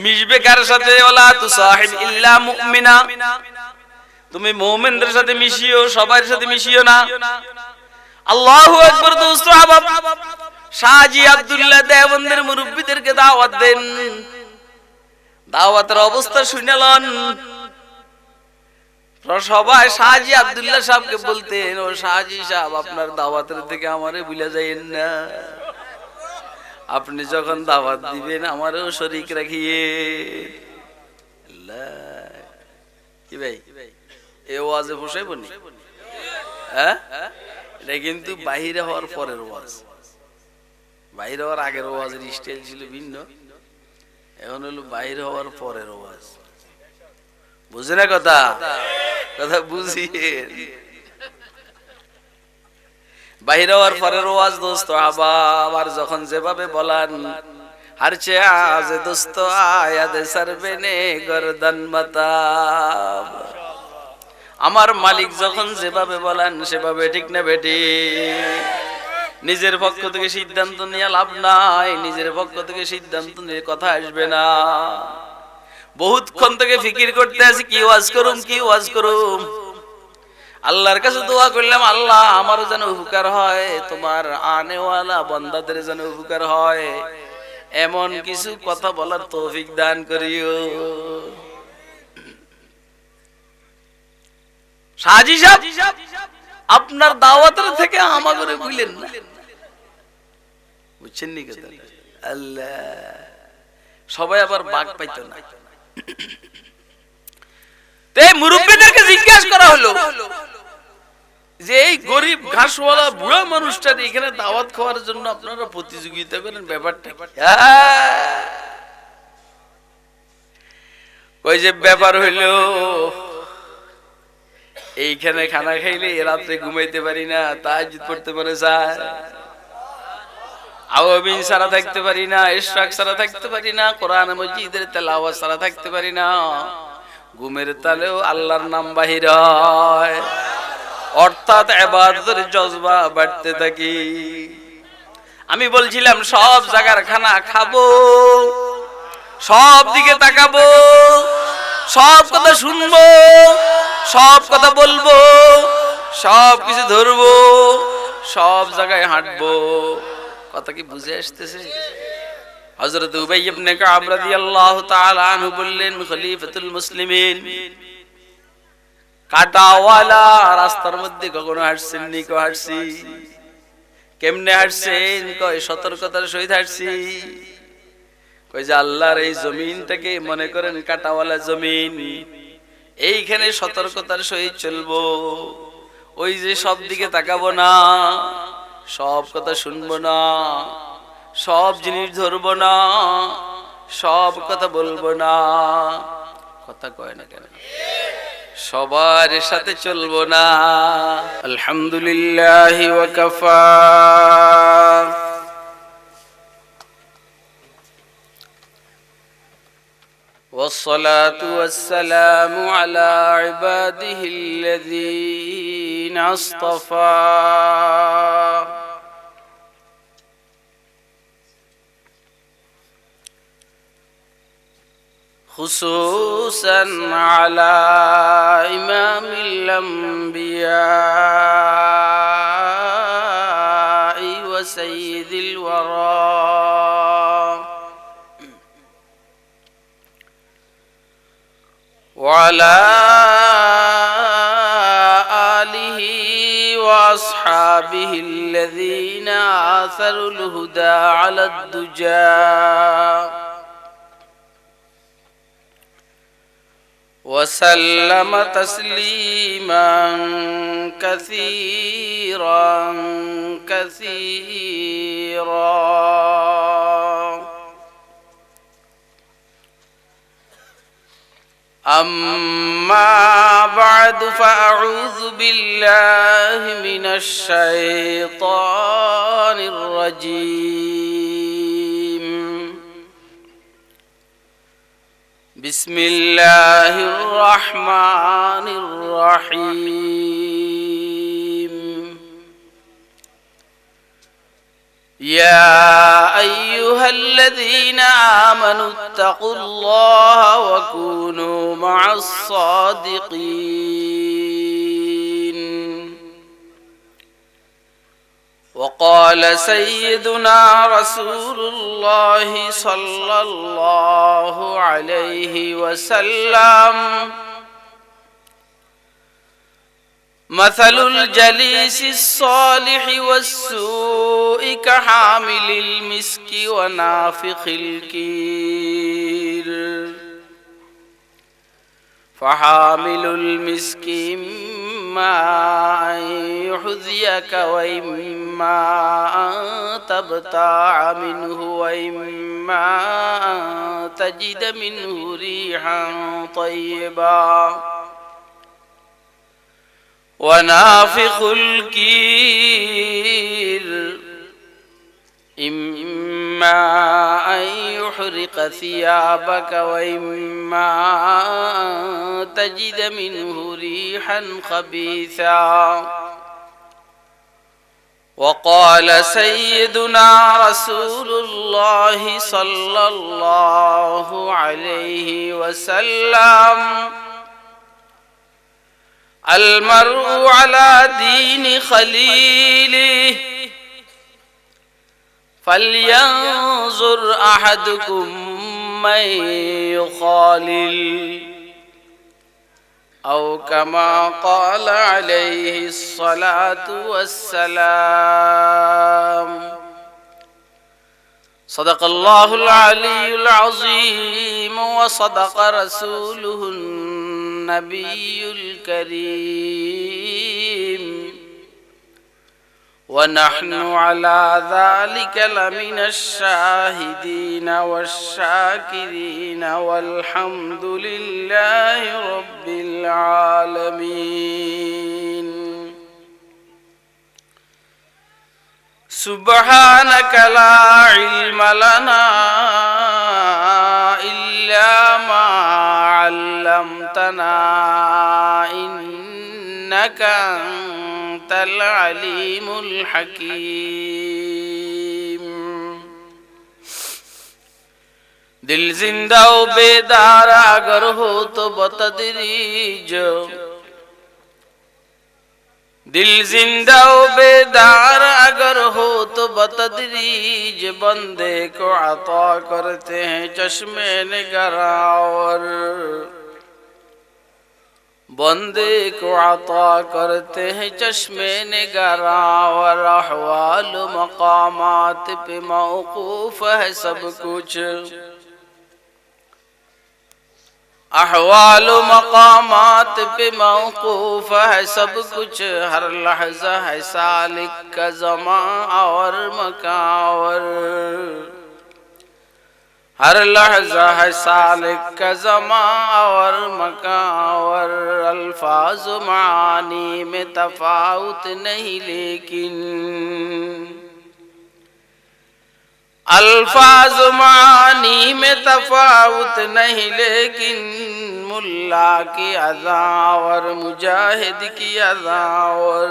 মিশবে কার সাথে? ওয়ালা তুসাহিব ইল্লা মুমিনা, তুমি মুমিনদের সাথে মিশিও, সবার সাথে মিশিও না। আল্লাহু আকবার। দোস্ত আহবাব, শাহজি আব্দুল্লাহ দেওবন্দের মুরব্বিদেরকে দাওয়াত দেন। দাওয়াতের অবস্থা শুনলেন, সবাই শাহজি আব্দুল্লাহ সাহেবকে বলতেন, ও শাহজি সাহেব, আপনার দাওয়াতের থেকে আমারে ভুলে যাইয়েন না, আপনি যখন দাওয়াত দিবেন আমারও শরীক রাখিয়ে। কি ভাই, এ ওয়াজে বসাইব নি? হ্যাঁ, এটা কিন্তু বাহিরে হওয়ার পরের ওয়াজ। বাহিরে হওয়ার আগের ওয়াজের স্টাইল ছিল ভিন্ন, এখন হলো বাহিরে হওয়ার পরের ওয়াজ। বুঝে না কথা? কথা বুঝিয়ে বাহিরে হওয়ার পরের ওয়াজ দোস্ত আবার যখন যেভাবে বলান, হারছে আজ দোস্ত আয়াদ সারবে নে গর্দান মাতাব। আমার মালিক যখন যেভাবে বলেন সেভাবে, ঠিক না বেটি? নিজের পক্ষ থেকে সিদ্ধান্ত নিয়ে লাভ নাই, নিজের পক্ষ থেকে সিদ্ধান্ত নিয়ে কথা আসবে না। বহুতক্ষণ থেকে ফিকির করতে আছি, কি ওয়াজ করুম, কি ওয়াজ করুম। আল্লাহর কাছে দোয়া করলাম, আল্লাহ আমারও যেন উপকার হয়, তোমার আনেওয়ালা বান্দাদের যেন উপকার হয়, এমন কিছু কথা বলার তৌফিক দান করিও। শাহজি সাহেব, আপনার দাওয়াতের থেকে আমাগরে ভুলেন না, বুঝছেন নি কথা? আল্লাহ, সবাই আবার বাগ পাইতো না। মুরব্বিদেরকে জিজ্ঞাসা করা হলো যে এই গরিব ঘাসওয়ালা বুড়া মানুষটার এখানে দাওয়াত খাওয়ার জন্য আপনারা প্রতিযোগিতা করেন, ব্যাপারটা কই? যে ব্যাপার হইলো, এইখানে খানা খাইলে রাত্রে ঘুমাইতে পারি না, তাহাজ্জুদ পড়তে মনে চায়, আওয়াবিন সারা থাকতে পারি না, ইশরাক সারা থাকতে পারি না, কোরআন মজিদের তেলাওয়াত সারা থাকতে পারি না, ঘুমের তালেও আল্লাহর নাম বাহির হয়, অর্থাৎ ইবাদতের জজবা বাড়তে থাকি। আমি বলছিলাম সব জায়গার খানা খাবো, সব দিকে তাকাবো, সব কথা শুনবো, সব কথা বলবো, সব কিছু ধরবো, সব জায়গায় হাঁটবো। কথা কি বুঝে আসতেছে? হযরত উবাই ইবনে কাব রাদিয়াল্লাহু তাআলা আনহু বললেন, খলিফাতুল মুসলিমিন, কাটাওয়ালা রাস্তার মধ্যে কখনো হাঁটছেন নি? কো হাঁটছি। কেমনে হাঁটছেন? কয় সতর্কতার সহিত হাঁটছি। কই যে আল্লাহর এই জমিনটাকে মনে করেন কাটাওয়ালা জমিন, এইখানে সতর্কতার সহিত চলবো, ওই যে সব দিকে তাকাবো না, সব কথা শুনবো না, সব জিনিস ধরবো না, সব কথা বলবো না। কথা কয় না কেন? সবার সাথে চলবো না। আলহামদুলিল্লাহ ওয়া কাফা, والصلاة والسلام على عباده الذين اصطفى خصوصا على إمام الأنبياء وسيد الورى وعلى آله وأصحابه الذين آثروا الهدى على الدجى وسلم تسليما كثيرا كثيرا. أما بعد فأعوذ بالله من الشيطان الرجيم. بسم الله الرحمن الرحيم. يا أيها الذين آمنوا اتقوا الله وكونوا مع الصادقين. وقال سيدنا رسول الله صلى الله عليه وسلم: مثل الجليس الصالح والسوء كحامل المسك ونافخ الكير. فحامل المسك إما أن يحذيك وإما أن تبتاع منه وإما أن تجد منه ريحا طيبا. ونافخ الكير إما أن يحرق ثيابك وإما أن تجد منه ريحا خبيثا. وقال سيدنا رسول الله صلى الله عليه وسلم: المرء على دين خليله فلينظر أحدكم من يخالل، أو كما قال عليه الصلاة والسلام. صدق الله العلي العظيم وصدق رسوله النبي الكريم، ونحن على ذلك لمن الشاهدين والشاكرين، والحمد لله رب العالمين. سبحانك لا علم لنا إلا ما علمتنا إنك أنت العليم الحكيم. दिल जिंदा व बेदार अगर हो तो बतदरीज, दिल जिंदा व बेदार अगर हो तो बतदरीज, बंदे को अता करते हैं चश्मे निगरावर, बंदे को अता करते हैं चश्मे निगरावर। अहवाल मकामात पे मौकूफ है सब कुछ, अहवाल मकामात पे मौकूफ है सब कुछ। हर लहजा है सालिक का ज़मा और मकावर, हर लहजा है सालिक का ज़मा और मकावर। अल्फाज मानी में तफाउत नहीं लेकिन, अल्फाज मानी में तफाउत नहीं लेकिन, मुल्ला की अज़ा और मुजाहिद की अज़ा और,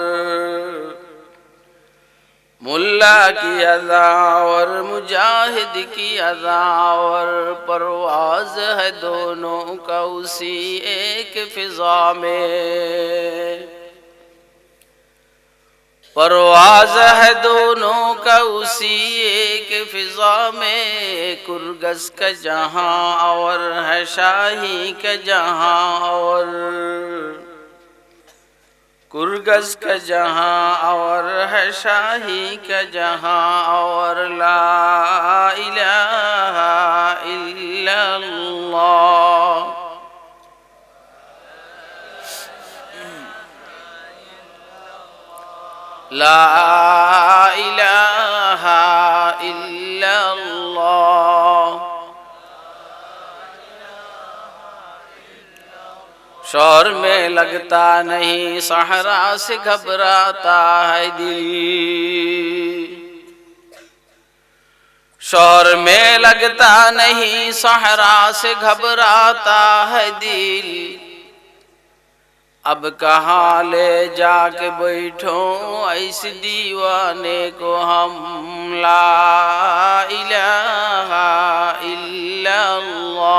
मुल्ला की अज़ा और मुजाहिद की अज़ा और। परवाज़ है दोनों का उसी एक फ़िज़ा में, परवाज़ है दोनों का उसी एक फ़िज़ा में। कुरगस का जहाँ और है शाही का जहाँ और, कुरगस का जहाँ और है शाही का जहाँ और। ला इलाहा इल्लल्लाह, ला इलाहा इल्लल्लाह। शोर में लगता नहीं सहरा से घबराता है दिल, शोर में लगता नहीं सहरा से घबराता है दिल। अब कहाँ ले जाके बैठो इस दीवाने को हम। ला इलाहा इल्लल्लाह।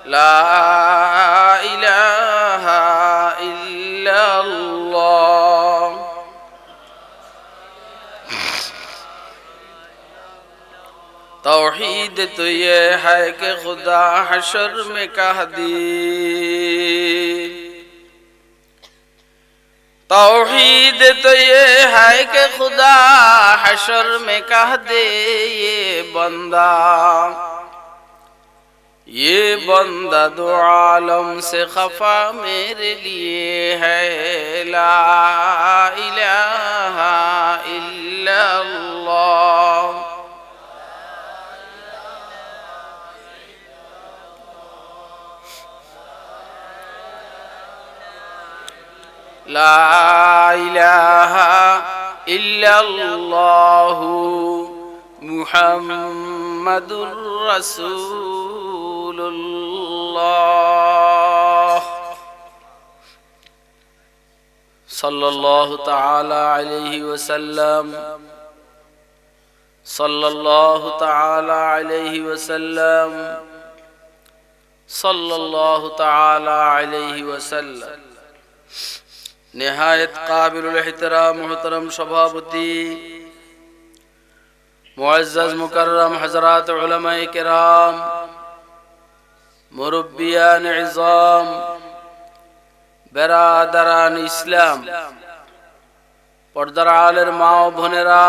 ला इलाहा इल्लल्लाह। तौहीद तो ये है कि खुदा हशर में कह दे। तौहीद तो ये है कि खुदा हशर में कह दे, ये बंदा दो आलम से खफा मेरे लिए है। ला इलाहा इल्लल्लाह। ला इलाहा इल्लल्लाहु मुहम्मदुर रसूलुल्लाह सल्लल्लाहु तआला अलैहि वसल्लम। सल्लल्लाहु तआला अलैहि वसल्लम। सल्लल्लाहु तआला अलैहि वसल्लम। निहायत काबिलुल एहतराम मोहतरम सभापति, मुअज़्ज़ज़ मुकर्रम हज़रात उलमाए किराम, मुरब्बियान इज़ाम, बेरादरान इस्लाम, पर्दार आलेर मा ও বোনেরা,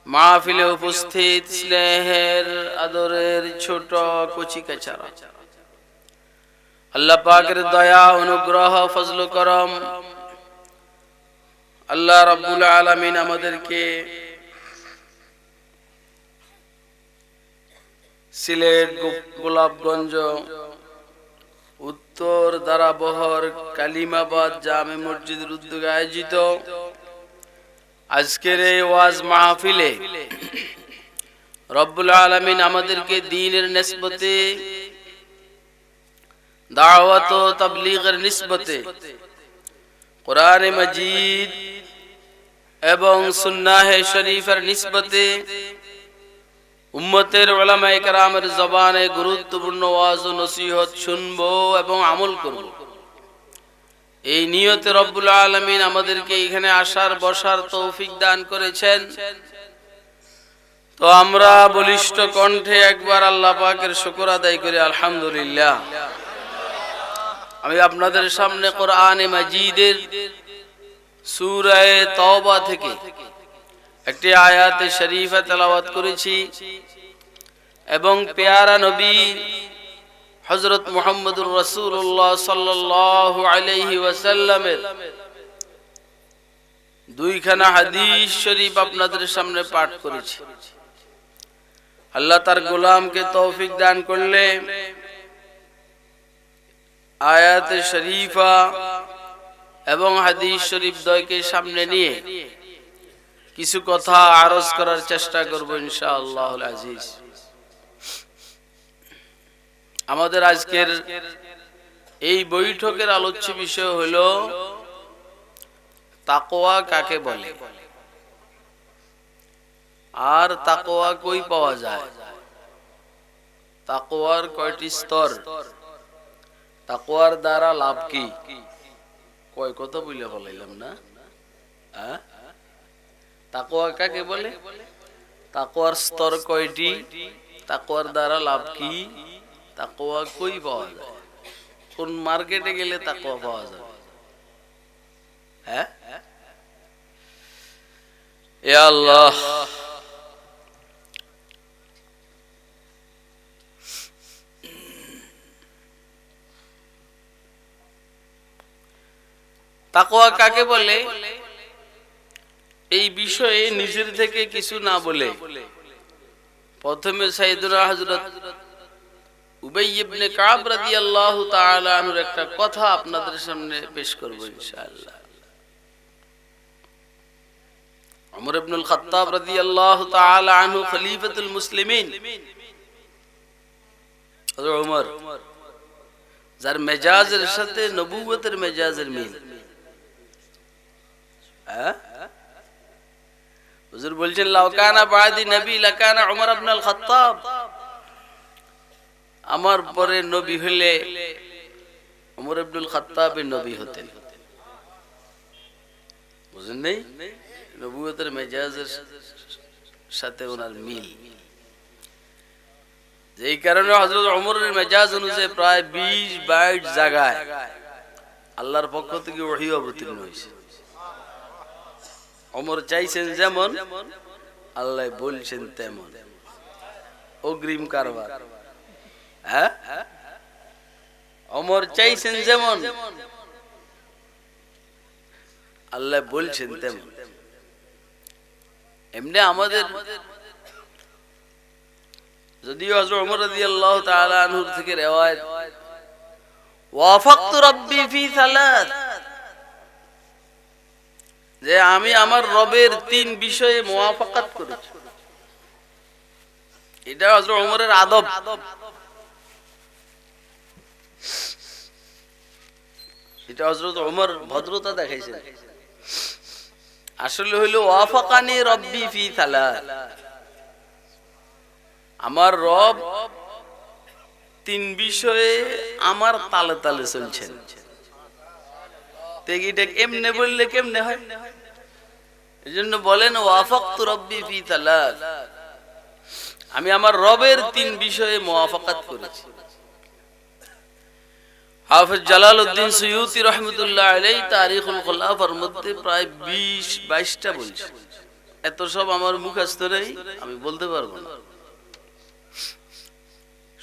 মাহফিলে উপস্থিত স্নেহের আদরের ছোট কচি কাচারা, আল্লাহ পাকের দয়া অনুগ্রহ ফজল করম আল্লাহ রাব্বুল আলামিন আমাদেরকে সিলেট গোলাপগঞ্জ উত্তর দারাবহর কালিমাবাদ জামে মসজিদের উদ্যোগে আয়োজিত আজকের এই ওয়াজ মাহফিলে রব্বুল আলামিন আমাদেরকে দ্বীনের নিসবতে, দাওয়াত ও তাবলীগের নিসবতে কোরআন মাজিদ এবং সুন্নাহ শরীফের নিসবতে উম্মতের উলামায়ে কেরামের জবানে গুরুত্বপূর্ণ ওয়াজ ও নসিহত শুনবো এবং আমল করব, এই নিয়তে রব্বুল আলামিন আমাদেরকে এখানে আসার বসার তৌফিক দান করেছেন। তো আমরা বলিষ্ঠ কণ্ঠে একবার আল্লাহ পাকের শুকর আদায় করি আলহামদুলিল্লাহ। আমি আপনাদের সামনে কোরআনে মাজিদের সূরা তাওবা থেকে একটি আয়াতে শরীফা তেলাওয়াত করেছি এবং পেয়ারা নবী হযরত মুহাম্মদুর রাসূলুল্লাহ সাল্লাল্লাহু আলাইহি ওয়াসাল্লামের দুইখানা হাদিস শরীফ আপনাদের সামনে পাঠ করেছি। আল্লাহ তার গোলামকে তৌফিক দান করলে আয়াতে শরীফা এবং হাদিস শরীফ দ্বয়কে সামনে নিয়ে কিছু কথা আরজ করার চেষ্টা করব ইনশাআল্লাহুল আজিজ। আমাদের আজকের এই বৈঠকের আলোচ্য বিষয় হলো তাকওয়া কাকে বলে আর তাকওয়া কই পাওয়া যায়, তাকওয়ার কয়টি স্তর, তাকওয়ার দ্বারা লাভ কি, কয় কথা বলে বলাইলাম না। তাকওয়া কাকে বলে, তাকওয়ার স্তর কয়টি, তাকওয়ার দ্বারা লাভ কি, তাকওয়া কই পাওয়া যায়, কোন মার্কেটে গেলে তাকওয়া পাওয়া যাবে। হ্যাঁ, এ আল্লাহ, তাকওয়া কাকে বলে এই বিষয়ে নিজের থেকে কিছু না বলে প্রথমে সাইয়েদুনা হযরত উবাই ইবনে কাব রাদিয়াল্লাহু তাআলা আনহুর একটা কথা আপনাদের সামনে পেশ করব ইনশাআল্লাহ। ওমর ইবনুল খাত্তাব রাদিয়াল্লাহু তাআলা আনহু খলিফাতুল মুসলিমিন, হযরত ওমর, যার মেজাজের সাথে নবুয়তের মেজাজের মিল। হুজুর বলছেন, লাউ কানা বাদি নবী লাকানা ওমর ইবনুল খাত্তাব, আমার পরে নবী হলে ওমর ইবনুল খাত্তাবের নবী হতেন। বুঝেন নাই? নবুয়তের মেজাজের সাথে ওনার মিল, যেই কারণে হযরত ওমরের মেজাজ অনুযায়ী প্রায় 20-22 জায়গায় আল্লাহর পক্ষ থেকে ওহী অবতীর্ণ হয়েছে। ওমর চাইছেন যেমন, আল্লাহ বলছেন তেমন। অগ্রিম কারবার। হ্যাঁ, ওমর চাইছেন যেমন, আল্লাহ বলছেন তেমন। এমনি আমাদের যদিও হযরত ওমর রাদিয়াল্লাহু তাআলা আনহু থেকে riwayat, ওয়াফাকতু রাব্বি ফি সালাত, যে আমি আমার রবের 3 বিষয়ে মুওয়াফাকাত করেছি। এটা হযরত ওমরের আদব। এটা হযরত ওমর ভদ্রতা দেখাইছেন। আসলে হইলো ওয়াফাকানি রাব্বি ফি সালাত, আমার রব 3 বিষয়ে আমার তালে তালে চলছেন। এটা এমনে বললে কেমনে হয়? এজন্য বলেন ওয়াফাকতু রাব্বি ফি সালাত, আমি আমার রবের 3 বিষয়ে মুওয়াফাকাত করেছি। হাফেজ জালালউদ্দিন সুয়ুতি রাহমাতুল্লাহ আলাইহি তারিখুল খুলাফার মধ্যে প্রায় 20-22টা বলছে। এত সব আমার মুখস্থ নেই, আমি বলতে পারবো না।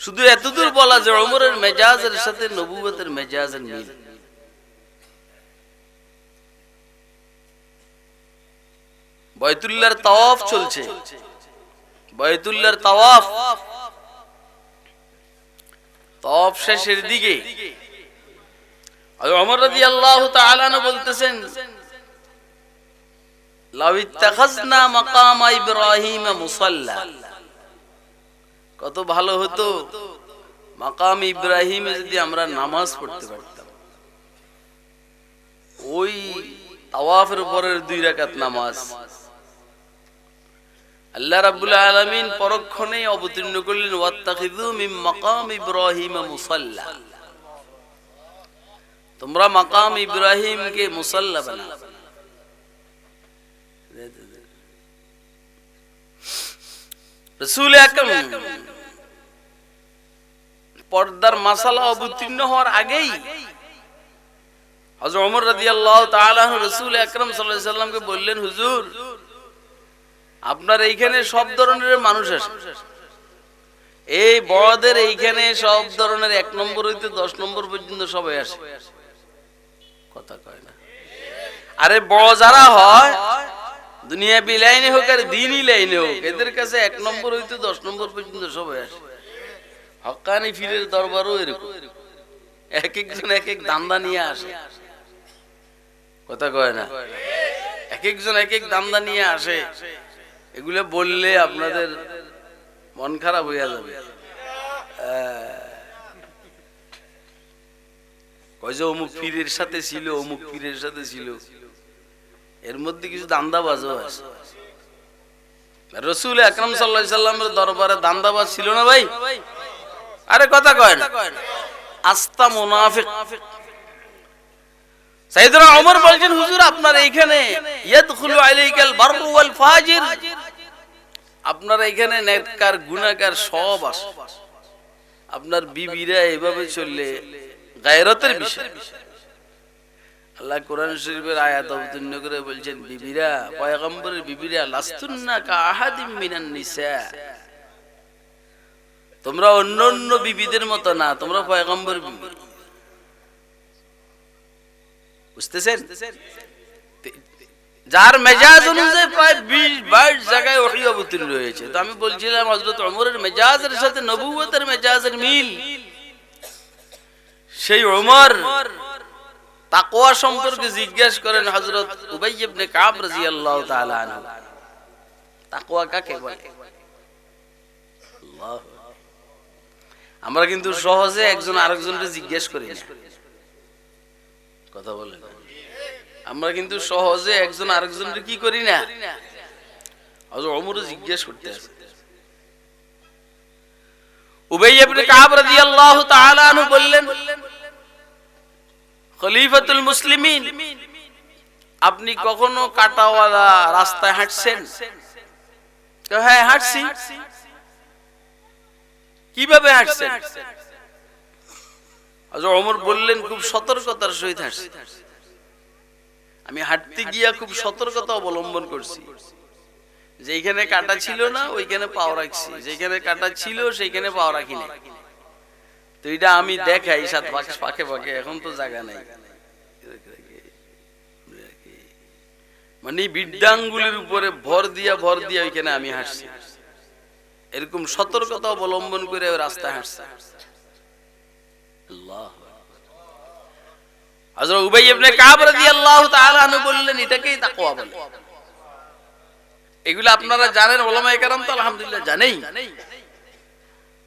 শুধু এতদূর বলা যে ওমরের মেজাজের সাথে নবুয়তের মেজাজের মিল। বাইতুল্লাহর তাওয়াফ চলছে, বাইতুল্লাহর তাওয়াফ শেষের দিকে ওমর রাদিয়াল্লাহু তাআলা আনহু বলতেছেন, লাউ ইত্তাখাযনা মাকাম ইব্রাহিম মুসাল্লা, কত ভালো হতো মাকাম ইব্রাহিমে যদি আমরা নামাজ পড়তে পারতাম। ওই তাওয়াফের পরের 2 রাকাত নামাজ আল্লাহ রাব্বুল আলামিন পরক্ষণেই অবতীর্ণ করলেন, ওয়াত্তাখিযু মিন মাকাম ইব্রাহিম মুসাল্লা, তোমরা মাকাম ইব্রাহিমকে মুসাল্লা বানাও। রাসূল আকরাম পর্দার মাসালা অবতীর্ণ হওয়ার আগেই হযরত ওমর রাদিয়াল্লাহু তাআলা আনহু রাসূল আকরাম সাল্লাল্লাহু আলাইহি সাল্লামকে বললেন, হুজুর, আপনার এইখানে সব ধরনের মানুষ আসে, এই বড়দের এইখানে সব ধরনের 1 নম্বর হইতে 10 নম্বর পর্যন্ত সবাই আসে। কথা কয় না? আরে বড় যারা হয়, দুনিয়া বিলাইনে হোক আর দ্বীনি লাইনে হোক, এদের কাছে 1 নম্বর হইতে 10 নম্বর পর্যন্ত সবাই আসে। হক্কানি পীরের দরবারও এরকম, এক একজন এক এক দান্দা নিয়ে আসে। কথা কয় না? এক একজন এক এক দান্দা নিয়ে আসে। এগুলো বললে আপনাদের মন খারাপ হইয়া যাবে। কয় যে অমুক পীরের সাথে ছিল, অমুক পীরের সাথে ছিল, এর মধ্যে কিছু দান্দাবাজও আছে। রাসূল আকরাম সাল্লাল্লাহু আলাইহি সাল্লামের দরবারে দান্দাবাজ ছিল না ভাই? আরে কথা কয় না? আস্তা মুনাফিক। সাইয়েদনা ওমর বলেন, হুজুর, আপনার এইখানে ইয়াদখুলু আলাইকাল বাররু ওয়াল ফাজির, আপনার এইখানে নেককার গুনাহগার সব আসে। আপনার বিবিরা এভাবে চললে গায়রতের বিষয়। আল্লাহ কোরআন শরীফের আয়াত অবতীর্ণ করে বলছেন, বিবিরা, পয়গম্বরের বিবিরা, লাস্তুন্না কা আহাদিম মিনান নিসা, তোমরা অন্যান্য বিবিদের মতো না, তোমরা পয়গম্বরের বিবি। বুঝতেছেন? যার মেজাজ অনুযায়ী প্রায় 20-22 জায়গায় ওহী অবতীর্ণ হয়েছে। তো আমি বলছিলাম হযরত ওমরের মেজাজের সাথে নবুয়তের মেজাজের মিল। সেই ওমর তাকওয়া সম্পর্কে জিজ্ঞাসা করেন হযরত উবাই ইবনে কাব রাদিয়াল্লাহু তাআলা আনহু, তাকওয়া কাকে বলে? আল্লাহ। আমরা কিন্তু সহজে একজন আরেকজনকে জিজ্ঞাসা করি না, কথা বলেন। আমরা কিন্তু সহজে একজন আরেকজনকে কি করি না? হযরত ওমর জিজ্ঞাসা করতে আসে। উবাই ইবনে কাব রাদিয়াল্লাহু তাআলা আনহু বললেন, খলিফাতুল মুসলিমিন, আপনি কখনো কাটাওয়ালা রাস্তায় হাঁটছেন? হ্যাঁ, হাঁটছি। কিভাবে হাঁটছেন? হযরত ওমর বললেন, খুব সতর্কতার সহিত হাঁটছি। আমি হাঁটতে গিয়া খুব সতর্কতা অবলম্বন করছি। যেখানে কাটা ছিল না ওইখানে পাও রাখছি, যেখানে কাটা ছিল সেইখানে পাও রাখি না। তো এটা আমি দেখাই সাত পাকে পাকে, এখন তো জায়গা নাই। মানে বিদ্যাঙ্গুলির উপরে ভর দিয়া ওইখানে আমি হাঁটছি। এরকম সতর্কতা অবলম্বন করে রাস্তায় হাঁটছে। আল্লাহ। হযরত উবাই ইবনে কাব রাদিয়াল্লাহু তাআলা আনহু বললেন, এটাকেই তাকওয়া বলে। এগুলো আপনারা জানেন, উলামায়ে কেরাম তো আলহামদুলিল্লাহ জানেই।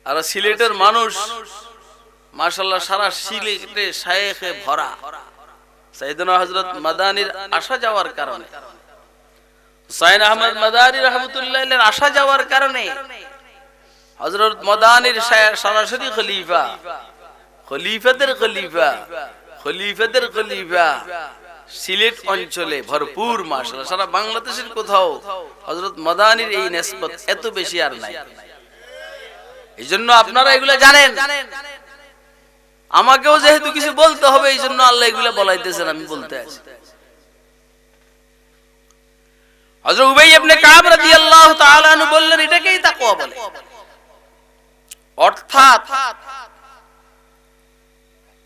আর সিলেটের মানুষ মাশাআল্লাহ সারা সিলেটে শায়েখে ভরা। সাইয়েদনা হযরত মাদানির আসা যাওয়ার কারণে, হুসাইন আহমদ মাদানি রাহমাতুল্লাহ আলাইহির আসা যাওয়ার কারণে হযরত মাদানির সরাসরি খলিফা, খলিফাদের খলিফা সিলেট অঞ্চলে ভরপুর। মাশাআল্লাহ সারা বাংলাদেশের কোথাও হযরত মাদানির এই নিসবত এত বেশি আর নাই। এইজন্য আপনারা এগুলা জানেন। আমাকেও যেহেতু কিছু বলতে হবে, এইজন্য আল্লাহ এগুলা বলাইতেছেন, আমি বলতে আছি। হযরত উবাই ইবনে কাব রাদিয়াল্লাহু তাআলা আনহু বললেন, এটাকেই তাকওয়া বলে। অর্থাৎ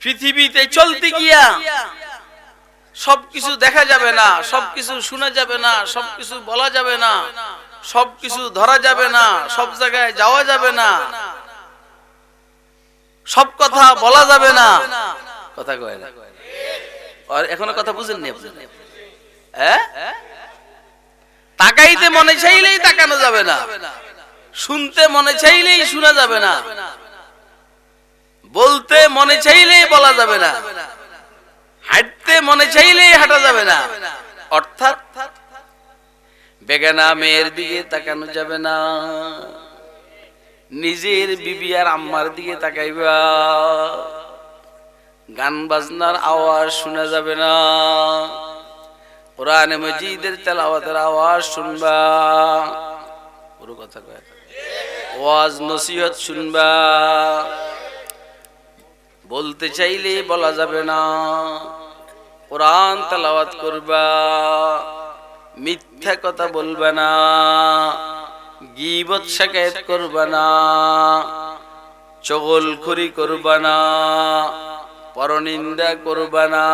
পৃথিবীতে চলতে গিয়া সবকিছু দেখা যাবে না, সবকিছু শোনা যাবে না, সবকিছু বলা যাবে না, সবকিছু ধরা যাবে না, সব জায়গায় যাওয়া যাবে না, সব কথা বলা যাবে না। কথা কয় না? আর এখনো কথা বুঝেননি আপনি? হ্যাঁ, তাকাইতে মনে চাইলেই তাকানো যাবে না, শুনতে মনে চাইলেই শোনা যাবে না, বলতে মনে চাইলেই বলা যাবে না, হাঁটতে মনে চাইলেই হাঁটা যাবে না। অর্থাৎ বেগানা মেয়ের দিকে তাকানো যাবে না, নিজের বিবি আর আম্মার দিকে তাকাইবা, গান বাজনার আওয়াজ শোনা যাবে না, কোরআনে মাজিদের তেলাওয়াতের আওয়াজ শুনবা, পুরো কথা কয়, ওয়াজ নসিহত শুনবা, বলতে চাইলে বলা যাবে না, কোরআন তেলাওয়াত করবা, মিথ্যা কথা বলবা না, গীবত শিকায়ত করবা না, চগলখড়ি করবা না, পরনিন্দা করবা না,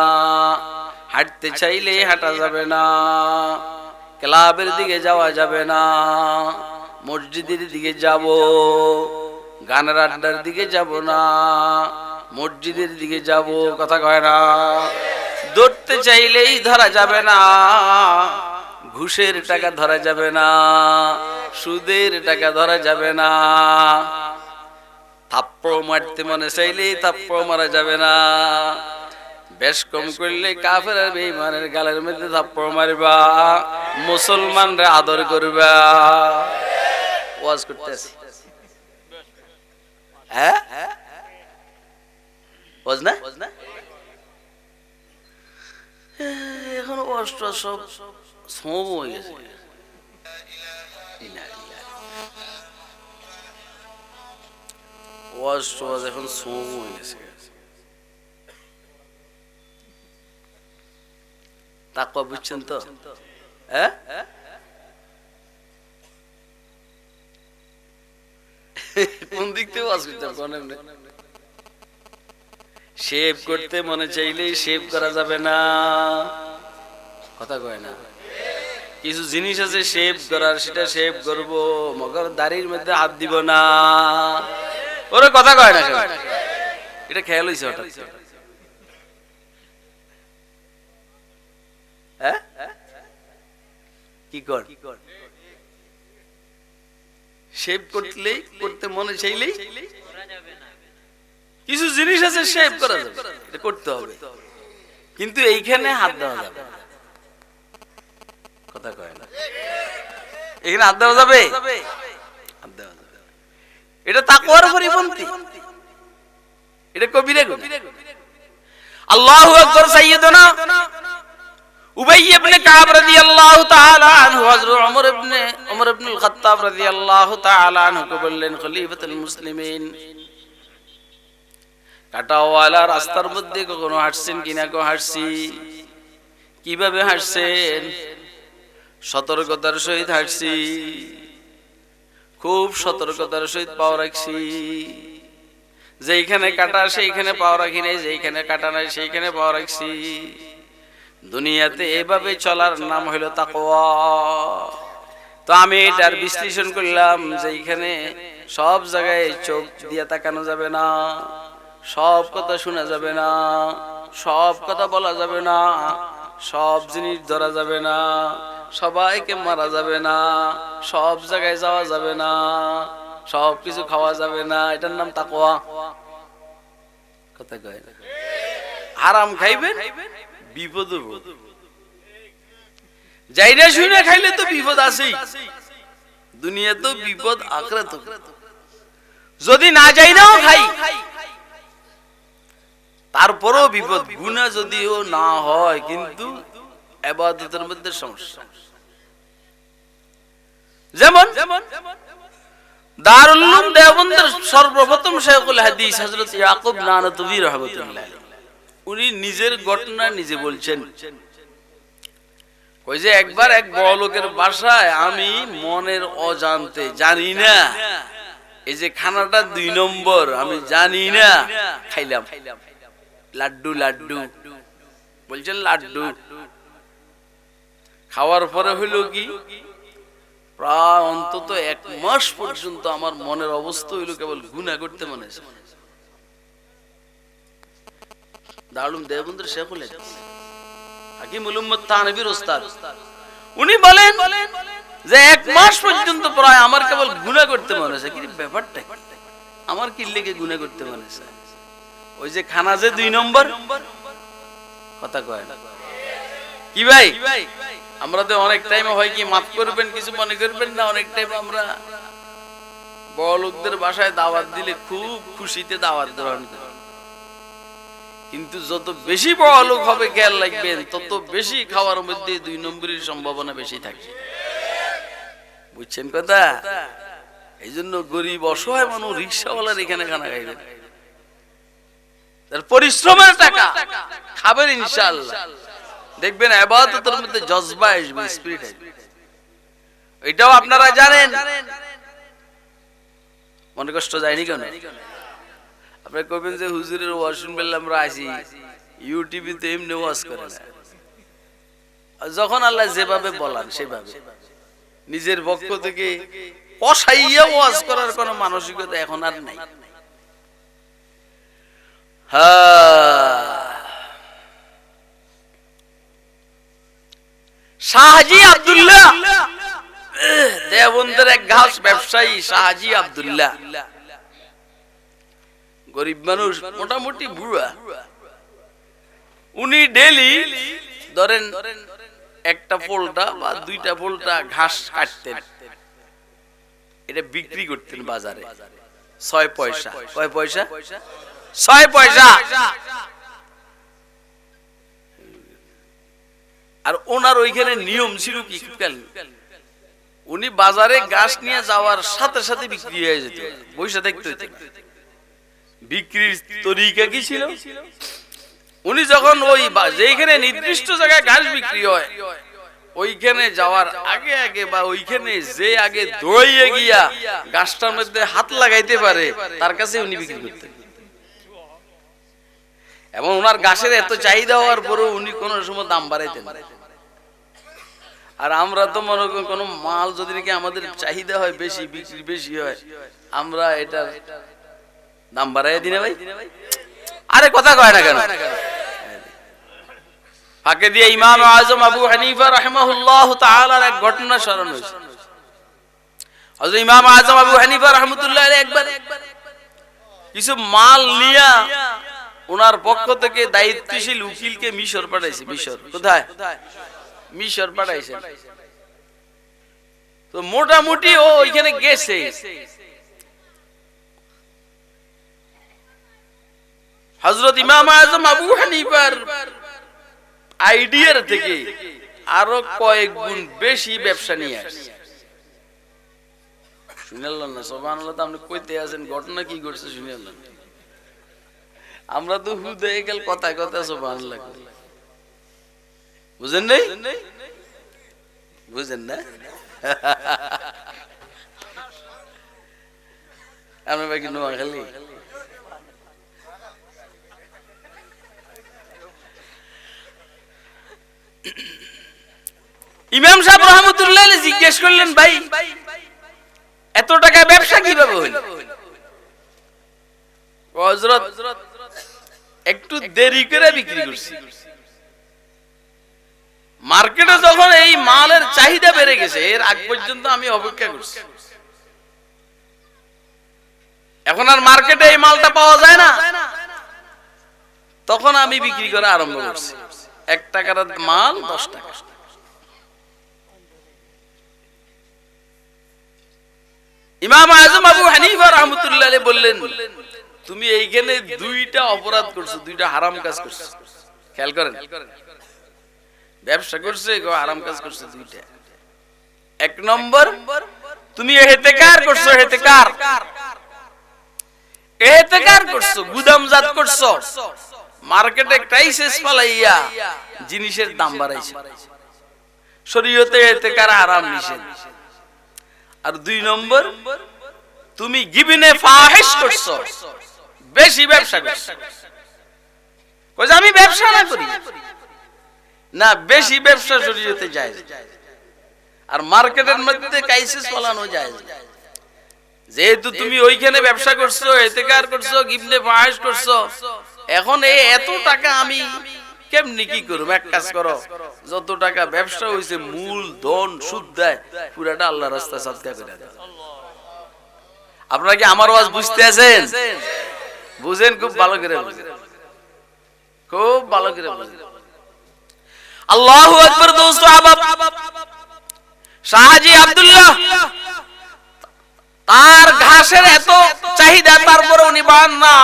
হাঁটতে চাইলে হাঁটা যাবে না, ক্লাবের দিকে যাওয়া যাবে না, মসজিদের দিকে যাব, গানের আড্ডার দিকে যাব না, মসজিদের দিকে যাব, কথা কয় না, ধরতে চাইলেই ধরা যাবে না, ঘুষের টাকা ধরা যাবে না, সুদের টাকা ধরা যাবে না, থাপ্পড় মারতে মনে চাইলেই থাপ্পড় মারা যাবে না, বেশ কম করলে কাফের আর বেঈমানের গালের মধ্যে থাপ্পড় মারবা, মুসলমানরা আদর করবা। ওয়াজ করতেছি, হ্যাঁ ওয়াজ না? এখন ওয়াজটা সব সম হয়ে গেছে। ওয়াজ টোয়াজ এখন সম হয়ে গেছে। তাকওয়া বুঝছেন তো? হ্যাঁ, কোন দিক থেকে ওয়াজ করতাম? শেভ করতে মনে চাইলেই শেভ করা যাবে না, কথা কয় না? কিছু জিনিস আছে শেভ করার, সেটা শেভ করব, মগর দাড়ির মধ্যে হাত দিব না, ওরে কথা কয় না। এটা খেয়াল হয়েছে হঠাৎ? কি কর শেভ করতে মনে চাইলেই কিছু জিনিস আছে শেভ করা যাবে, এটা করতে হবে, কিন্তু এইখানে হাত দেওয়া যাবে না। কথা কয় না, এখানে হাত দেওয়া যাবে? হাত দেওয়া যাবে, এটা তাকওয়ার পরিপন্থী, এটা কবিরা গুনাহ। আল্লাহু আকবার। সাইয়্যিদুনা উবাই ইবনে কাব রাদিয়াল্লাহু তাআলা আনহু হযরত ওমর ইবনুল খাত্তাব রাদিয়াল্লাহু তাআলা আনহুকে বললেন, খলিফাতুল মুসলিমিন, কাটাওয়ালা রাস্তার মধ্যে কখনো হাঁটছেন কিনা? কো হাঁটছি। কিভাবে হাঁটছেন? সতর্কতার সহিত হাঁটছি, খুব সতর্কতার সহিত পাও রাখছি। যেইখানে কাটা সেইখানে পাও রাখি নাই, যেইখানে কাটা নাই সেইখানে পাও রাখছি। দুনিয়াতে এভাবে চলার নাম হলো তাকওয়া। তো আমি এটার বিশ্লেষণ করলাম যে এইখানে সব জায়গায় চোখ দিয়ে তাকানো যাবে না, সব কথা শোনা যাবে না, সব কথা বলা যাবে না, সব জিনিস ধরা যাবে না, সবাইকে মারা যাবে না, সব জায়গায় যাওয়া যাবে না, সব কিছু খাওয়া যাবে না। এটার নাম তাকওয়া। কথা কয় না? হারাম খাইবেন, বিপদ হবো। যাইরা শুনে খাইলে তো বিপদ আছেই, দুনিয়া তো বিপদ, আখিরাত। যদি না যাই নাও খাই তারপরও বিপদ। গুনাহ যদিও না হয় কিন্তু ইবাদতের মধ্যে সমস্যা। যেমন দারুল উলুম দেওবন্দের সর্বপ্রথম শাইখুল হাদিস হযরত ইয়াকুব নানাতুবি রাহমাতুল্লাহ, উনি নিজের ঘটনা নিজে বলছেন। কই যে একবার এক বড় লোকের বাসায় আমি মনের অজান্তে, জানি না এই যে খানাটা 2 নম্বর, আমি জানি না, খাইলাম লাড্ডু। লাড্ডু বলছেন, লাড্ডু খাওয়ার পরে হইল কি, প্রায় অন্তত 1 মাস পর্যন্ত আমার মনের অবস্থা হইল কেবল গুনাহ করতে মনে হয়েছে। দারুল দেওবন্দের শাইখুল হাদিস হাকিমুল উম্মত তানভীর ওস্তাদ, উনি বলেন যে 1 মাস পর্যন্ত প্রায় আমার কেবল গুনাহ করতে মনে হয়েছে। কি ব্যাপারটা, আমার কি লেগে গুনাহ করতে মনে হয়েছে? ওই যে খানা যে 2 নম্বর, কথা কয় না কি ভাই? আমরা তো অনেক টাইমে হয় কি, মাফ করবেন, কিছু মনে করবেন না, অনেক টাইম আমরা বড় লোকদের বাসায় দাওয়াত দিলে খুব খুশিতে দাওয়াত গ্রহণ করি, কিন্তু যত বেশি বড় লোক হবে খেয়াল রাখবেন, তত বেশি খাওয়ার মধ্যে 2 নম্বরের সম্ভাবনা বেশি থাকে। বুঝছেন কথা? এই জন্য গরিব অসহায় মানুষ রিক্সাওয়ালার এখানে খানা খাইবেন, তার পরিশ্রমের টাকা খাবেন, ইনশাআল্লাহ দেখবেন ইবাদতের মধ্যে জজবা আসবে, স্পিরিট আসবে। এটাও আপনারা জানেন। মনে কষ্ট যায়নি কেন? আপনারা কইবেন যে হুজুরের ওয়াজ শুনবেন আমরা আসি, ইউটিউবে তো এমনি ওয়াজ করে না। যখন আল্লাহ যেভাবে বলান সেভাবে, নিজের পক্ষ থেকে কষাইয়া ওয়াজ করার কোনো মানসিকতা এখন আর নাই। শাহজি আব্দুল্লাহ দেওবন্দের এক ঘাস ব্যবসায়ী, শাহজি আব্দুল্লাহ, গরিব মানুষ, মোটামুটি বুড়া। উনি ডেলি ধরেন 1টা পোল্টা বা 2টা পোল্টা ঘাস কাটতেন, এটা বিক্রি করতেন বাজারে 6 পয়সা। কয় পয়সা? 6 পয়সা। আর ওনার ওইখানে নিয়ম ছিল কি, উনি বাজারে ঘাস নিয়ে যাওয়ার সাথে সাথে বিক্রি হয়ে যেত, পয়সা দেখতে হইতো না। বিক্রির তরিকা কি ছিল, উনি যখন ওই যেখানে নির্দিষ্ট জায়গায় ঘাস বিক্রি হয় ওইখানে যাওয়ার আগে আগে বা ওইখানে যে আগে দৌড়িয়ে গিয়া ঘাসটার মধ্যে হাত লাগাইতে পারে তার কাছে উনি বিক্রি করতেন। এবং ওনার ঘাসের এত চাহিদা হওয়ার পরেও উনি কোন সময় দাম বাড়াইতেন। আর আমরা তো মনে করি কোন মাল যদি নাকি আমাদের চাহিদা হয় বেশি, বিক্রি বেশি হয়, আমরা এটা দাম বাড়াই দিই না ভাই। আরে কথা কয় না কেন? ফাঁকে দিয়ে ইমাম আজম আবু হানিফা রাহিমাহুল্লাহ তাআলার এক ঘটনা স্মরণ হয়েছে। হযরত ইমাম আজম আবু হানিফা রাহমাতুল্লাহ আলাইহি একবার কিছু মাল নিয়া ওনার পক্ষ থেকে দায়িত্বশীল উকিলকে মিশর পাঠাইছে। মিশর কোথায়? মিশর পাঠাইছে। তো মোটামুটি ও ওইখানে গেছে। হযরত ইমাম আজম আবু হানিফার আইডিয়ার থেকে আরো কয়েক গুণ বেশি ব্যবসা নিয়ে আসছে। শুনলেন না? সুবহানাল্লাহ। তো আপনি কইতে আছেন ঘটনা কি ঘটছে শুনলেন? আমরা তো হুদে গেল কথা কথা সুবহানাল্লাহ। বুঝেন নাই? বুঝেন না? আমি বাকি নোয়াখালী। ইমাম সাহেব রাহমাতুল্লাহ আলাইহি জিজ্ঞেস করলেন, ভাই এত টাকা ব্যবসা কিভাবে হইল? হযরত একটু দেরি করে বিক্রি করছি। মার্কেটে যখন এই মালের চাহিদা বেড়ে গেছে, এর আগ পর্যন্ত আমি অপেক্ষা করছি। এখন আর মার্কেটে এই মালটা পাওয়া যায় না, তখন আমি বিক্রি করা আরম্ভ করছি। 1 টাকার মাল 10 টাকা। ইমাম আজম আবু হানিফা রাহমাতুল্লাহ আলাইহি বললেন, তুমি এইখানে 2টা অপরাধ করছো, 2টা হারাম কাজ করছো। খেয়াল করেন, ব্যবসা করছে গো হারাম কাজ করছে 2টা। 1 নম্বর, তুমি ইহতিকার করছো। ইহতিকার করছো, গুদামজাত করছো, মার্কেটে ক্রাইসিস ফলাইয়া জিনিসের দাম বাড়াইছো। শরীয়তে ইহতিকার হারাম নিষেধ। আর 2 নম্বর, তুমি গিবনে ফাহিশ করছো, বেশি ব্যবসা করছো। কই যে আমি ব্যবসা না করি না, বেশি ব্যবসা শরীয়তে জায়েজ। আর মার্কেটের মধ্যে ক্রাইসিস ফলানো জায়েজ। যেহেতু তুমি ওইখানে ব্যবসা করছো, ইহতিকার করছো, গিবনে ফাহিশ করছো, এখন এই এত টাকা আমি কেমনি কি করব? এক কাজ করো, যত টাকা ব্যবসা হইছে মূল ধন সুদ দেয় পুরাটা আল্লাহর রাস্তায় সাদকা করে দাও। আপনারা কি আমার ওয়াজ বুঝতে আছেন? বুঝেন? খুব ভালো করে বুঝেন, খুব ভালো করে বুঝেন। আল্লাহু আকবার। দোস্ত আহবাব, শাহজি আব্দুল্লাহ তার ঘাসের এত চাহিদা, তারপরে উনি পান না।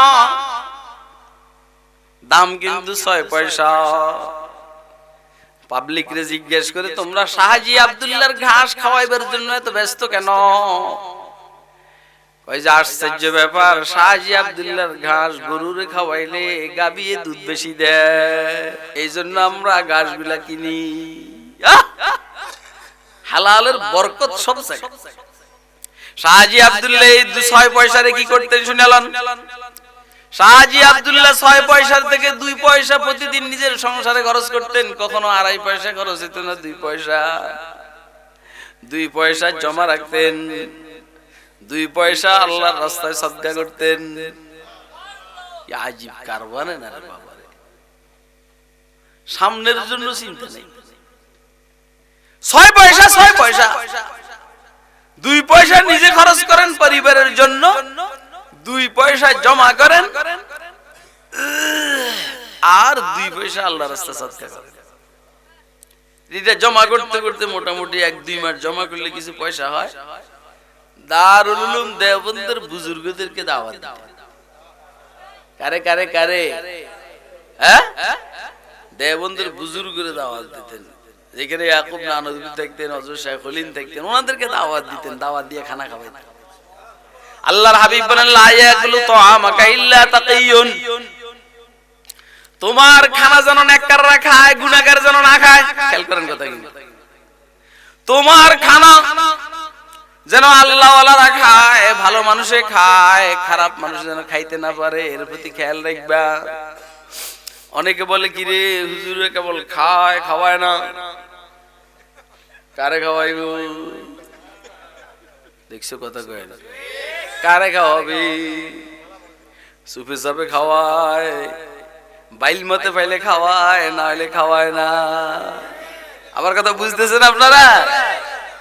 দাম কিন্তু 6 পয়সা। পাবলিক রে জিজ্ঞেস করে, তোমরা শাহজি আব্দুল্লাহর ঘাস খাওয়াইবার জন্য এত ব্যস্ত কেন? ওই যে আশ্চর্য ব্যাপার, শাহজি আব্দুল্লাহর ঘাস গরুরে খাওয়াইলে গাবিয়ে দুধ বেশি দেয়, এই জন্য আমরা ঘাসগুলা কিনি। হালালের বরকত সব জায়গায়। শাহজি আব্দুল্লাহ 6 পয়সারে কি করতেন শুনলেন? শাহজি আব্দুল্লাহ 6 পয়সার থেকে 2 পয়সা প্রতিদিন নিজের সংসারে খরচ করতেন। কখনো 2.5 পয়সা খরচ হতো না, 2 পয়সা। 2 পয়সা জমা রাখতেন, 2 পয়সা আল্লাহর রাস্তায় সাদকা করতেন। কি আজীব কারবারে না রে বাবা রে। সামনের জন্য চিন্তা নেই। 6 পয়সা 2 পয়সা নিজে খরচ করেন পরিবারের জন্য, 2 পয়সা জমা করেন, আর 2 পয়সা আল্লাহর রাস্তায় সাদকা করেন। এটা জমা করতে করতে মোটামুটি 1-2 মাস জমা করলে কিছু পয়সা হয়। দারুল উলুম দেওবন্দের বুজুর্গদেরকে দাওয়াত দিতেন। কারে কারে কারে? হ্যাঁ, দেওবন্দের বুজুর্গরে দাওয়াত দিতেন। যেখানে ইয়াকুব নানবী থাকতেন, হযরত শাইখ হলিন থাকতেন, ওনাদেরকে দাওয়াত দিতেন, দাওয়াত দিয়ে খানা খাওয়াইতেন। আল্লাহর হাবিব বলেন, লা ইয়াকুলু তাআমাকা ইল্লা তাকিয়ুন, তোমার খানা যেন নেককাররা খায়, গুনাহগার যেন না খায়। খেয়াল করেন কথা কিন্তু, তোমার খানা যেন আল্লাহওয়ালারা খায়, ভালো মানুষে খায়, খারাপ মানুষ যেন খাইতে না পারে, এর প্রতি খেয়াল রাখবা। অনেকে বলে কি রে হুজুরে কেবল খায়, খাওয়ায় না। কারে খাওয়াইব? দেখছো কথা কয় না, কারে খাওয়াবি? সুফে সাপে খাওয়ায়, বাইল মতে পাইলে খাওয়ায়, না হলে খাওয়ায় না। আমার কথা বুঝতেছেন আপনারা?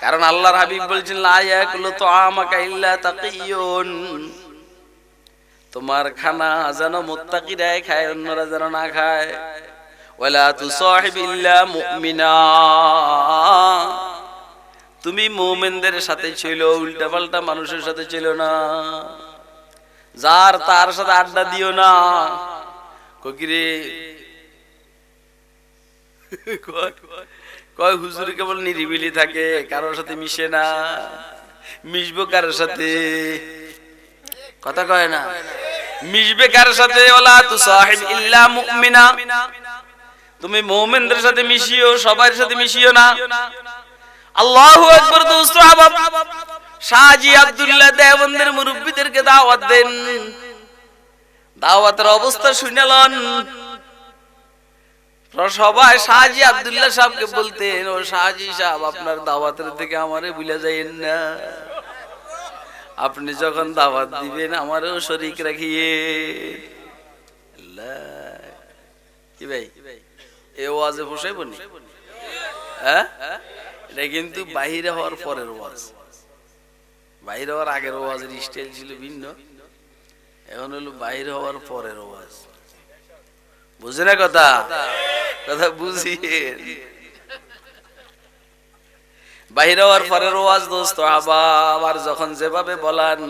কারণ আল্লাহর হাবিব বলছেন লা ইয়াকুলু তুআমাকা ইল্লা তাকিয়ুন, তোমার খানা যেন মুত্তাকিরাই খায়, অন্যরা যেন না খায়। ওয়ালা তুসাহিব ইল্লা মুমিনা, তুমি মুমিনদের সাথে ছিল, উল্টা পাল্টা মানুষের সাথে ছিল না। যার তার সাথে আড্ডা দিও না। ককিরে কয় হুজুর কেবল নিরিবিলি থাকে, কারোর সাথে মিশে না। মিশবো কারোর সাথে? কথা কয় না। মিশবে কারোর সাথে? ওয়ালা তুসাহিব ইল্লা মুমিনা, তুমি মুমিনদের সাথে মিশিও, সবার সাথে মিশিও না। আল্লাহু আকবার। দোস্ত আহবাব, শাহজি আব্দুল্লাহ দেওবন্দের মুরব্বিদেরকে দাওয়াত দেন। দাওয়াতের অবস্থা শুনলেন, সবাই শাহজি আব্দুল্লাহ সাহেবকে বলতেন, ও শাহজি সাহেব, আপনার দাওয়াতের থেকে আমারে ভুলে যাইয়েন না, আপনি যখন দাওয়াত দিবেন আমারও শরীক রাখিয়ে। কি ভাই, এ ওয়াজে বসাইব নি? হ্যাঁ, এটা কিন্তু বাহিরে হওয়ার পরের ওয়াজ। বাহিরে হওয়ার আগের ওয়াজের স্টাইল ছিল ভিন্ন, এখন হলো বাহিরে হওয়ার পরের ওয়াজ। বুঝে না কথা? কথা বুঝিয়ে বাহিরে হওয়ার পরের ওয়াজ দোস্ত আহবাব। আর যখন যেভাবে বলান,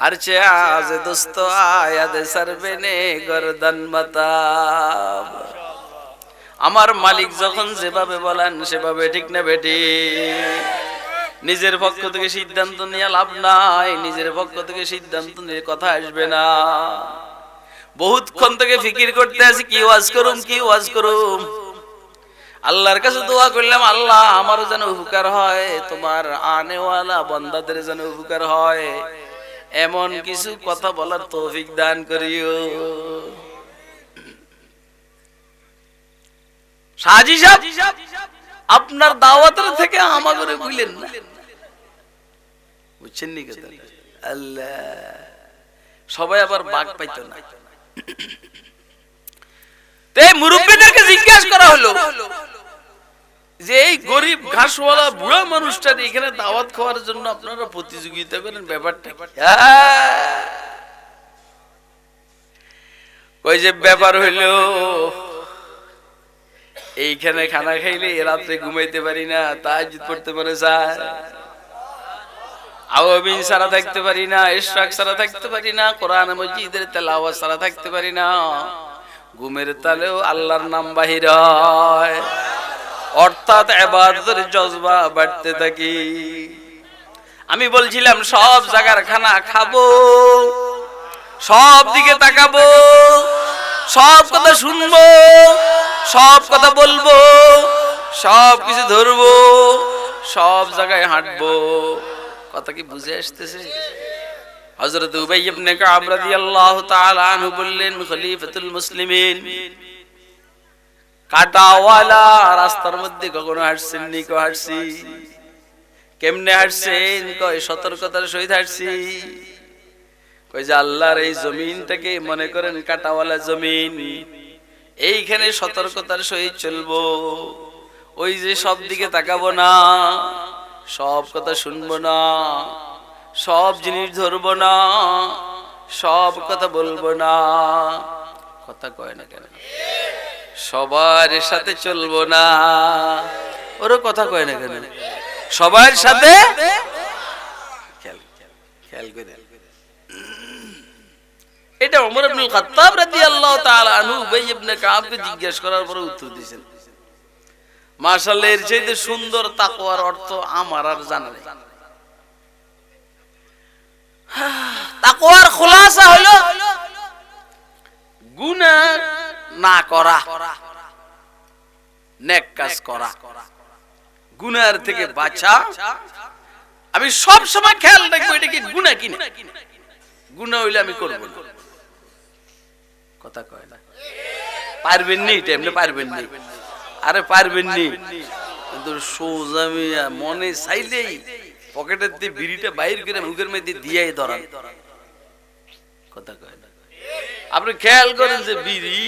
হারছে আজ দোস্ত আয়া দে সারবেনে গর্দান মাতাব, আমার মালিক যখন যেভাবে বলেন সেভাবে, ঠিক না বেটি? নিজের পক্ষ থেকে সিদ্ধান্ত নিয়ে লাভ নাই, নিজের পক্ষ থেকে সিদ্ধান্ত নিয়ে কথা আসবে না। বহুতক্ষণ থেকে ফিকির করতে আছি, কি ওয়াজ করুম, কি ওয়াজ করুম। আল্লাহর কাছে দোয়া করলাম, আল্লাহ আমারও যেন উপকার হয়, তোমার আনেওয়ালা বান্দাদের যেন উপকার হয়, এমন কিছু কথা বলার তৌফিক দান করিও। শাহজি সাহেব, আপনার দাওয়াতের থেকে আমাগরে ভুলেন না, বুঝছেন নি কথা? আল্লাহ, সবাই আবার বাগ পাইতো না। মুরব্বীদেরকে জিজ্ঞাসা করা হলো যে এই গরিব ঘাসওয়ালা বুড়া মানুষটার এখানে দাওয়াত খাওয়ার জন্য আপনারা প্রতিযোগিতা করেন, ব্যাপারটা কই? যে ব্যাপার হইলো, এইখানে খানা খাইলে রাত্রে ঘুমাইতে পারি না, তাহাজ্জুদ পড়তে মনে চায়, আওয়াবিন সারা থাকতে পারি না, ইশরাক সারা থাকতে পারি না, কোরআন মাজিদের তেলাওয়াত সারা থাকতে পারি না, ঘুমের তালেও আল্লাহর নাম বাহির হয়, অর্থাৎ ইবাদতের জজবা বাড়তে থাকি। আমি বলছিলাম সব জায়গার খানা খাবো, সব দিকে তাকাবো, সব কথা শুনবো, সব কথা বলবো, সব কিছু ধরবো, সব জায়গায় হাঁটবো। কথা কি বুঝে আসতেছে? হযরত উবাই ইবনে কাব রাদিয়াল্লাহু তাআলা আনহু বললেন, খলিফাতুল মুসলিমিন, কাটাওয়ালা রাস্তার মধ্যে কখনো হাঁটছেন নি? কো হাঁটছি। কেমনে হাঁটছেন? কয় সতর্কতার সহিত হাঁটছি। কই যে আল্লাহর এই জমিনটাকে মনে করেন কাটাওয়ালা জমিন, এইখানে সতর্কতার সহিত চলবো, ওই যে সব দিকে তাকাবো না, সব কথা শুনবো না, সব জিনিস ধরবো না, সব কথা বলবো না। কথা কয় না কেন? সবার সাথে চলবো না, ওরও কথা কয় না কেন? সবার সাথে খেয়াল করে। এটা ওমর ইবনুল খাত্তাব রাদিয়াল্লাহু তাআলা আনহু উবাই ইবনে কাবকে জিজ্ঞাসা করার পরে উত্তর দিয়েছেন। মাশাআল্লাহ, এর চাইতে সুন্দর তাকওয়ার অর্থ আমার আর জানা নেই। তাকওয়ার খুলাসা হলো গুনাহ না করা, নেক কাজ করা, গুনাহের থেকে বাঁচা। আমি সব সময় খেয়াল রাখবো এটা কি গুনাহ কিনা, গুনাহ হইলে আমি করব না। কথা কয় না? পারবেন নি? এমনি পারবেন নি? আরে পারবেন নি, কিন্তু সোজা মনে চাইলেই পকেটের দিয়ে বিড়িটা বাইর করে মুখের মধ্যে দিয়েই ধরান। কথা কয় না? আপনি খেয়াল করেন যে বিড়ি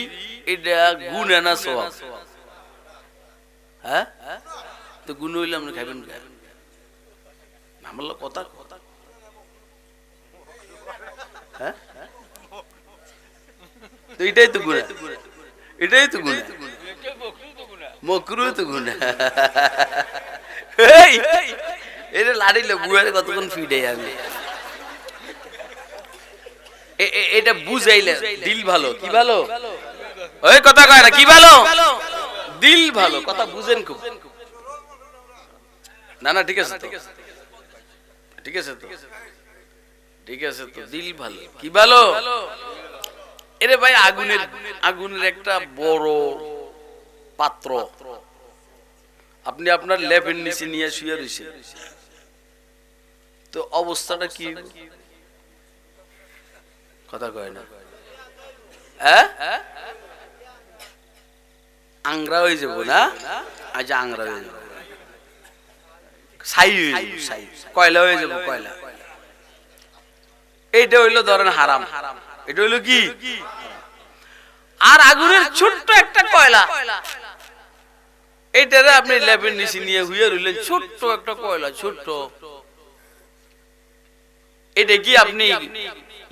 এটা গুণ না সওয়াব? হ্যাঁ, তো গুণ হইলে আপনি খাইবেন কেন? আমার কথা কথা, হ্যাঁ, তো এটাই তো গুনাহ, এটাই তো গুনাহ, মাকরুহ তো গুনাহ। এটা লাড়িলে বুয়ারে কতক্ষণ ফিডে আমি এটা বুঝাইলে দিল ভালো, কি ভালো ওই কথা কয় না, কি ভালো দিল ভালো, কথা বুঝেন খুব। না না ঠিক আছে তো, ঠিক আছে তো, ঠিক আছে তো, দিল ভালো কি ভালো। এরে ভাই আগুনের, আগুনের একটা বড় পাত্র আপনি আপনার লেপের নিচে নিয়ে শুয়ে রয়েছেন, তো অবস্থাটা কি? কথা কয় না, হ্যাঁ, আংরা হয়ে যাবো না? আচ্ছা আংরা হয়ে যাবো, ছাই হয়ে যাবো, ছাই, কয়লা হয়ে যাবো, কয়লা। এইটা হইলো ধরেন হারাম, এটা হইলো কি? আর আগুনের ছোট্ট একটা কয়লা, এইটারে আপনি লেপের নিচে নিয়ে হুইয়ে রইলেন, ছোট্ট একটা কয়লা, ছোট্ট। এটা কি আপনি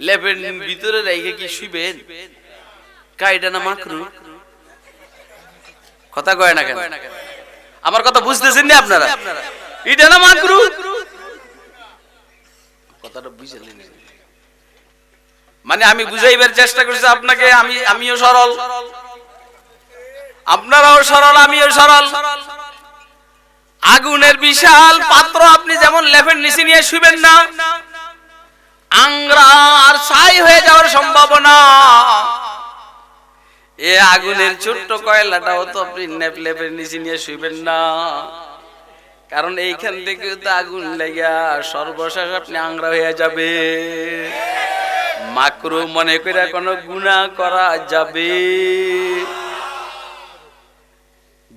লেপের ভিতরে রেখে কি শুইবেন? এটা না মাকরুহ? কথা কয় না কেন? আমার কথা বুঝতেছেন না আপনারা? এটা না মাকরুহ? কথাটা বুঝলেন? মানে আমি বুঝাইবার চেষ্টা করছি আপনাকে, আমিও সরল, আপনারাও সরল, আমিও সরল। আগুনের বিশাল পাত্র আপনি যেমন লেপের নিচে নিয়ে শুবেন না, আংরা আর ছাই হয়ে যাওয়ার সম্ভাবনা, এ আগুনের ছোট্ট কয়লাটাও তো আপনি লেপের নিচে নিয়ে শুবেন না, কারণ এইখান থেকে তো আগুন লেগা সর্বশেষ আপনি আংরা হয়ে যাবে। মাকরুহ মনে করে কোনো গুনাহ করা যাবে?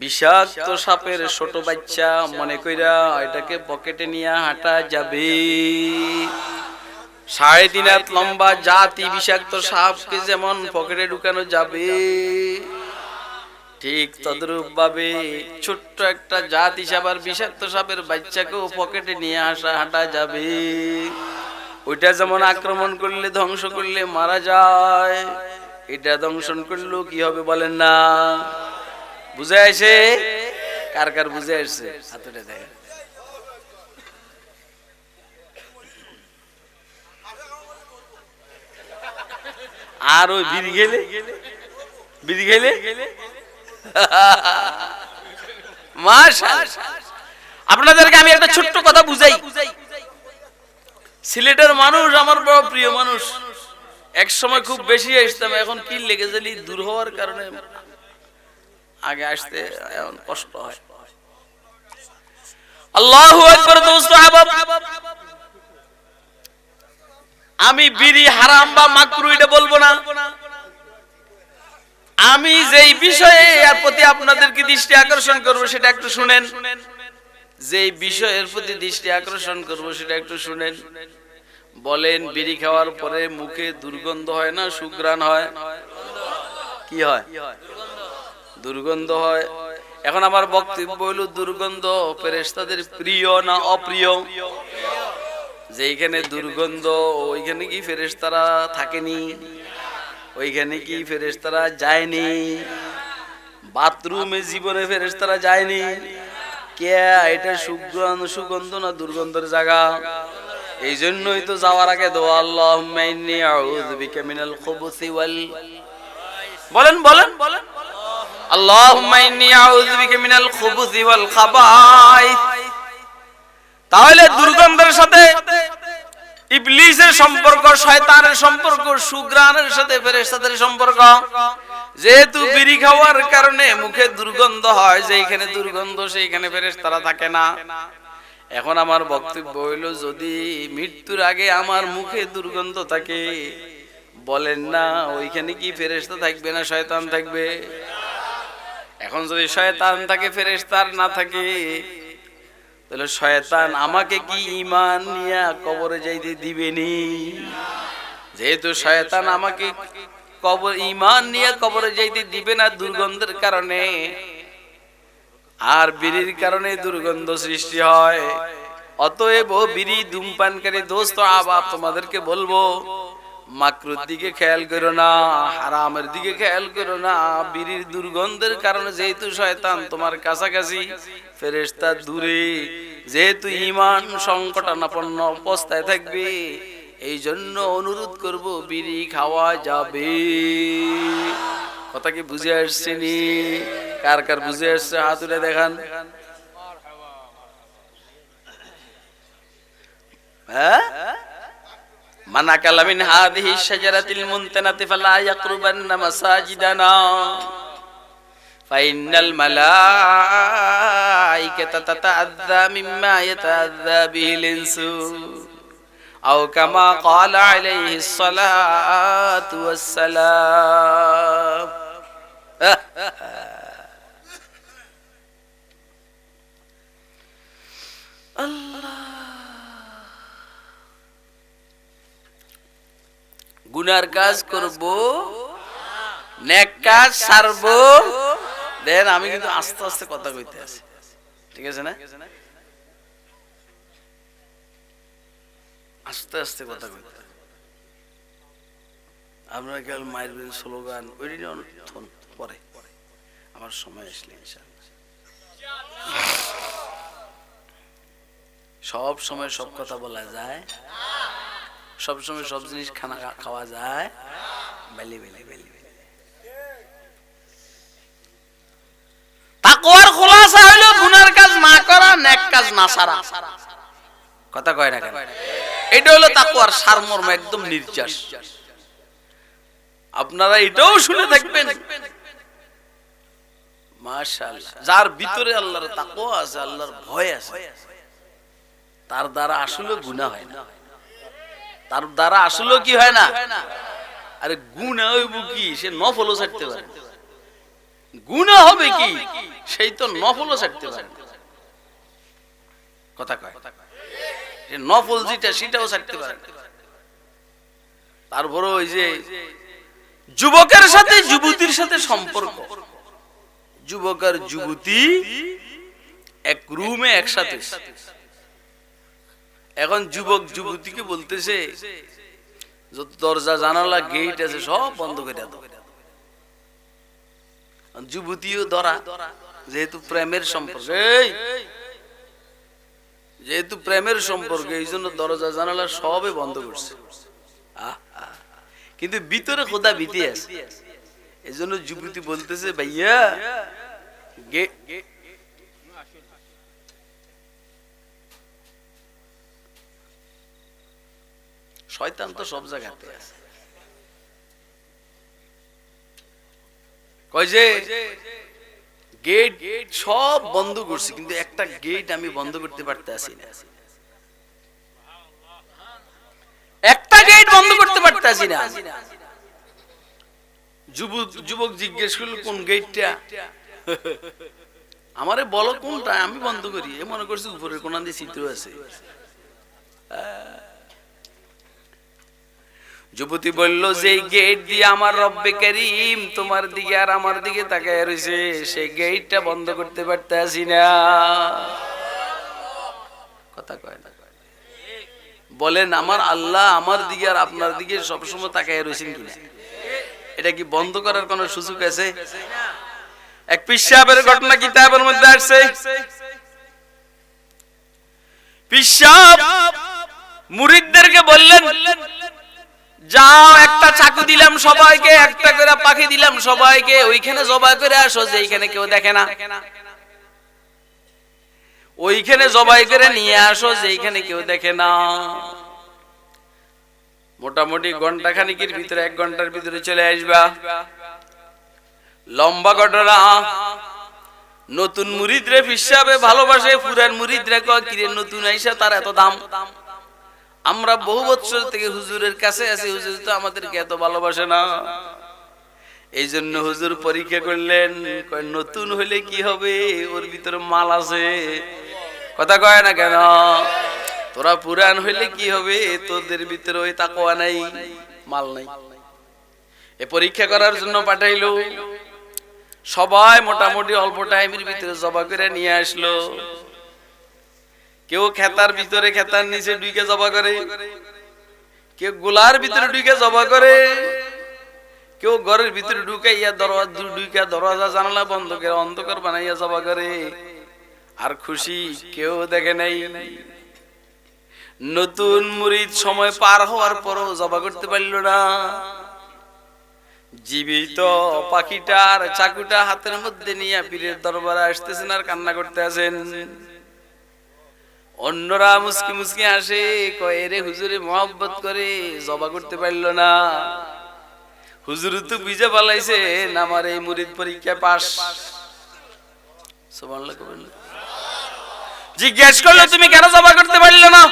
বিষাক্ত সাপের ছোট বাচ্চা মনে কইরা এটাকে পকেটে নিয়ে হাঁটা যাবে? 3.5 হাত লম্বা জাতি বিষাক্ত সাপকে যেমন পকেটে ঢুকানো যাবে, ঠিক তদ্রূপ ভাবে ছোট্ট একটা জাতি সাপ আর বিষাক্ত সাপের বাচ্চাকেও পকেটে নিয়ে হাঁটা যাবে। ওইটা যেমন আক্রমণ করলে, ধ্বংস করলে মারা যায়, এটা দংশন করলেও কি হবে বলেন না? বুঝে আসে? কার কার বুঝে আসছে হাতটা দেখে। আর ওই বিড়ি গেলে, বিড়ি গেলে মাশাআল্লাহ। আপনাদেরকে আমি একটা ছোট্ট কথা বুঝাই। সিলেটের মানুষ আমার বড় প্রিয় মানুষ, এক সময় খুব বেশি আসতাম, এখন কি লেগে গেলি দূর হওয়ার কারণে আগে আসতে এখন কষ্ট হয়। আল্লাহু আকবার। দোস্ত আহবাব, আমি বিড়ি হারাম বা মাকরুহ এটা বলবো না, আমি যেই বিষয়ে এর প্রতি আপনাদেরকে দৃষ্টি আকর্ষণ করব সেটা একটু শুনেন। যেই বিষয়ের প্রতি দৃষ্টি আকর্ষণ করব সেটা একটু শুনেন। বলেন, বিড়ি খাওয়ার পরে মুখে দুর্গন্ধ হয় না সুঘ্রাণ হয়? কি হয়? দুর্গন্ধ হয়। এখন আমার বক্তব্য হলো, দুর্গন্ধ ফেরেশতাদের প্রিয় না অপ্রিয়? যেইখানে দুর্গন্ধ ওইখানে কি ফেরেশতারা থাকেনি? ওইখানে কি ফেরেশতারা যায়নি? বাথরুমে জীবনে ফেরেশতারা যায়নি? কে এটা সুগন্ধ না দুর্গন্ধের জায়গা? এই জন্যই তো যাওয়ার আগে দোয়া, আল্লাহুম্মা ইন্নী আউযু বিকা মিনাল খুবুসি ওয়াল, বলেন বলেন বলেন, আল্লাহুম্মা ইন্নী আউযু বিকা মিনাল খুবুসি ওয়াল খাবাইস। তাহলে দুর্গন্ধের সাথে ইবলিসের সম্পর্ক, শয়তানের সম্পর্ক, সুঘ্রাণের সাথে ফেরেশতাদের সম্পর্ক। যেহেতু বিড়ি খাওয়ার কারণে মুখে দুর্গন্ধ হয়, যেখানে দুর্গন্ধ সেইখানে ফেরেশতারা থাকে না। এখন আমার বক্তব্য হইল, যদি মৃত্যুর আগে আমার মুখে দুর্গন্ধ থাকে, বলেন না ওইখানে কি ফেরেশতা থাকবে না শয়তান থাকবে? এখন যদি শয়তান থাকে ফেরেশতা না থাকে, তাহলে শয়তান আমাকে কি ঈমান নিয়ে কবরে যাইতে দিবেনি? যেহেতু শয়তান আমাকে কবর ঈমান নিয়ে কবরে যাইতে দিবে না দুর্গন্ধের কারণে, আর বিড়ির কারণে দুর্গন্ধ সৃষ্টি হয়। অতএব বিড়ি ধূমপানকারী দোস্ত আবাব তোমাদেরকে বলবো, মাকরুর দিকে খেয়াল করো না, হারামের দিকে খেয়াল করো না। বিড়ির দুর্গন্ধের কারণে যেহেতু শয়তান তোমার কাছাকাছি, ফেরেশতা দূরে, যেহেতু ঈমান সংকটাপন্ন অবস্থায় থাকবে, এই জন্য অনুরোধ করব বিড়ি খাওয়া যাবে। কথা কি বুঝে আসছে নি? কার কার বুঝে আসছে হাত তুলে দেখান। হ্যাঁ, মান আকালা মিন হাযিহি শাজারাতিল মুনতানাতি ফালা ইয়াকরুবান্না মাসাজিদানা ফাইন্নাল মালাইকাতা তাতাআযযা মিম্মা ইয়াতাআযযা বিহিল ইনসু আও কামা ক্বালা আলাইহিস সালাতু ওয়াস সালাম। গুনার কাজ করব, নেক কাজ ছাড়ব। দেন আমি কিন্তু আস্তে আস্তে কথা কইতে আছি, ঠিক আছে না? আস্তে আস্তে কথা কইতে। আপনারা কেবল মায়ের বিন স্লোগান ওই পরে আমার সময় আসলে ইনশাআল্লাহ। সব সময় সব কথা বলা যায়? সব সময় সব জিনিস খানা খাওয়া যায়? বেলি বেলি বেলি। তাকওয়ার খোলাসা হলো গুনার কাজ না করা, নেক কাজ না ছাড়া। কথা কয় না কেন? এটা হলো তাকওয়ার সারমর্ম, একদম নির্যাস। আপনারা এটাও শুনে থাকবেন, মাশাআল্লাহ, যার ভিতরে আল্লাহর তাকওয়া আছে, আল্লাহর ভয় আছে, তার দ্বারা আসলে গুনাহ হয় না। তার দ্বারা আসলে কি হয় না? আরে গুনাহ হইব কি? সে নফলও ছাড়তে পারে। গুনাহ হবে কি? সেই তো নফলও ছাড়তে পারে। কথা কয়? সে নফল যেটা সেটাও ছাড়তে পারে। তারপরে ওই যে যুবকের সাথে যুবতীর সাথে সম্পর্ক, যুবক আর যুবতী এক রুমে একসাথে। এখন যুবক যুবতীকে বলতেছে যত দরজা জানালা গেট আছে সব বন্ধ করে দাও। যুবতীও ধরা, যেহেতু প্রেমের সম্পর্ক, যেহেতু প্রেমের সম্পর্ক, এই জন্য দরজা জানালা সবে বন্ধ করছে। কিন্তু ভিতরে খোদা ভীতি আছে। এই জন্য যুবতী বলতেছে, ভাইয়া শয়তান তো সব জায়গাতে আছে। কয় যে গেট সব বন্ধ করছি, কিন্তু একটা গেট আমি বন্ধ করতে পারতেছি না। একটা গেট বন্ধ করতে পারতেছি না। যুবক জিজ্ঞেস করল, কোন গেটটা? আমারে বলো কোনটা, আমি বন্ধ করি। এ মনে করছি উপরের কোনা দিয়ে চিত্র আছে। যুবতী বলল, যে গেট দিয়ে আমার রব্বে কারীম তোমার দিকে আর আমার দিকে তাকায় রয়েছে, সেই গেটটা বন্ধ করতে পারতেছি না। কথা কয় না? বলেন, আমার আল্লাহ আমার দিকে আর আপনার দিকে সবসময় তাকায় রয়েছেন কিনা? এটা কি বন্ধ করার কোন সুযোগ আছে? এক পীর সাহেবের ঘটনা কিতাবের মধ্যে আসছে। পীর সাহেব মুরিদদেরকে বললেন, যাও, একটা চাকু দিলাম সবাইকে, একটা করে পাখি দিলাম সবাইকে, ওইখানে জবাই করে আসো যেখানে কেউ দেখে না। ওইখানে জবাই করে নিয়ে আসো যেখানে কেউ দেখে না। মোটামুটি ঘন্টা খানিকের ভিতরে, 1 ঘন্টার ভিতরে চলে আসবা। লম্বা ঘটনা। নতুন মুরিদরে পীর সাহেব ভালোবাসে, পুরান মুরিদরা কয়, কিরে নতুন আইসা তার এত দাম? আমরা বহু বছর থেকে হুজুরের কাছে আছি, হুজুর তো আমাদেরকে এত ভালোবাসে না। এই জন্য হুজুর পরীক্ষা করলেন, কয় নতুন হইলে কি হবে, ওর ভিতরে মাল আছে। কথা কয় না কেন? তোরা পুরান হইলে কি হবে, তোদের ভিতরে ওই তাকওয়া নাই, মাল নাই। এ পরীক্ষা করার জন্য পাঠাইলো। সবাই মোটামুটি অল্প টাইমের ভিতরে জবা করে নিয়ে আসলো। কেউ খেতার ভিতরে, খেতার নিচে ঢুকে জবা করে, কেউ গোলার ভিতরে ঢুকে জবা করে, কেউ ঘরের ভিতরে ঢুকাইয়া দরজা জানালা বন্ধ করে অন্ধকার বানাইয়া জবা করে। আর খুশি কেউ দেখে নাই। নতুন মুরিদ সময় পার হওয়ার পরও জবা করতে পারল না। জীবিত পাখিটার চাকুটা হাতের মধ্যে নিয়ে পীরের দরবারে আসতেছেন আর কান্না করতে আছেন। অন্যরা মুসকি মুসকি আসে, কয় রে হুজুরে মহব্বত করে জবা করতে পারল না। হুজুর তো বুঝে পালাইছে আমার এই মুরিদ পরীক্ষা পাস। সুবহানাল্লাহ। জিজ্ঞেস করলো তুমি কেন জবা করতে পারলে না?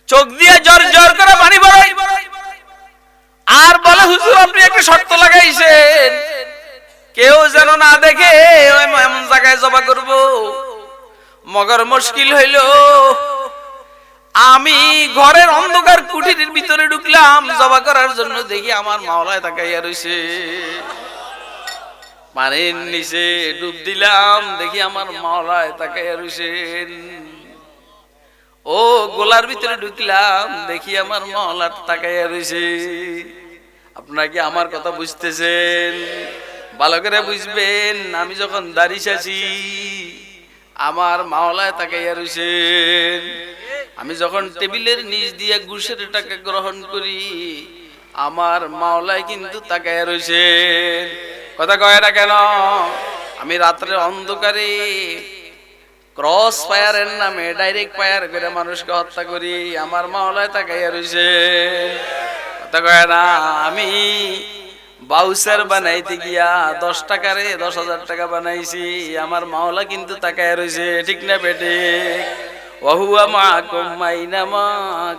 চোখ দিয়ে জোর জোর করে পানি পড়ে আর বলে হুজুর আপনি একটা শর্ত লাগাইছেন, কেউ যেন না দেখে এমন জায়গায় জবা করব। মগর মুশকিল হইল, আমি ঘরের অন্ধকার কুটিরের ভিতরে ঢুকলাম জবা করার জন্য, দেখি আমার মাওলায় তাকাইয়া রইছে। পানির নিচে ডুব দিলাম, দেখি আমার মাওলায় তাকাইয়া রইছেন। ও গোলার ভিতরে ঢুকলাম, দেখি আমার মাওলা তাকাইয়া রইছে। আপনারা কি আমার কথা বুঝতেছেন? ভালো করে বুঝবেন, আমি যখন দাঁড়িয়েছি আমার মাওলায় তাকাইয়া রইছেন। আমি যখন টেবিলের নিচ দিয়ে ঘুষের টাকা গ্রহণ করি আমার মাওলায় কিন্তু তাকাইয়া রইছেন। কথা কয় না কেন? আমি রাত্রে অন্ধকারে ক্রস ফায়ারের নামে ডাইরেক্ট ফায়ার করে মানুষকে হত্যা করি, আমার মাওলায় তাকাইয়া রইছেন। কথা কয় না? আমি বাউসার বানাইতে গিয়া 10 টাকারে 10,000 টাকা বানাইছি, আমার মাওলা কিন্তু তাকাইয়া রইছে। ঠিক না বেটে? ওয়াহুয়া মাকুম আইনামা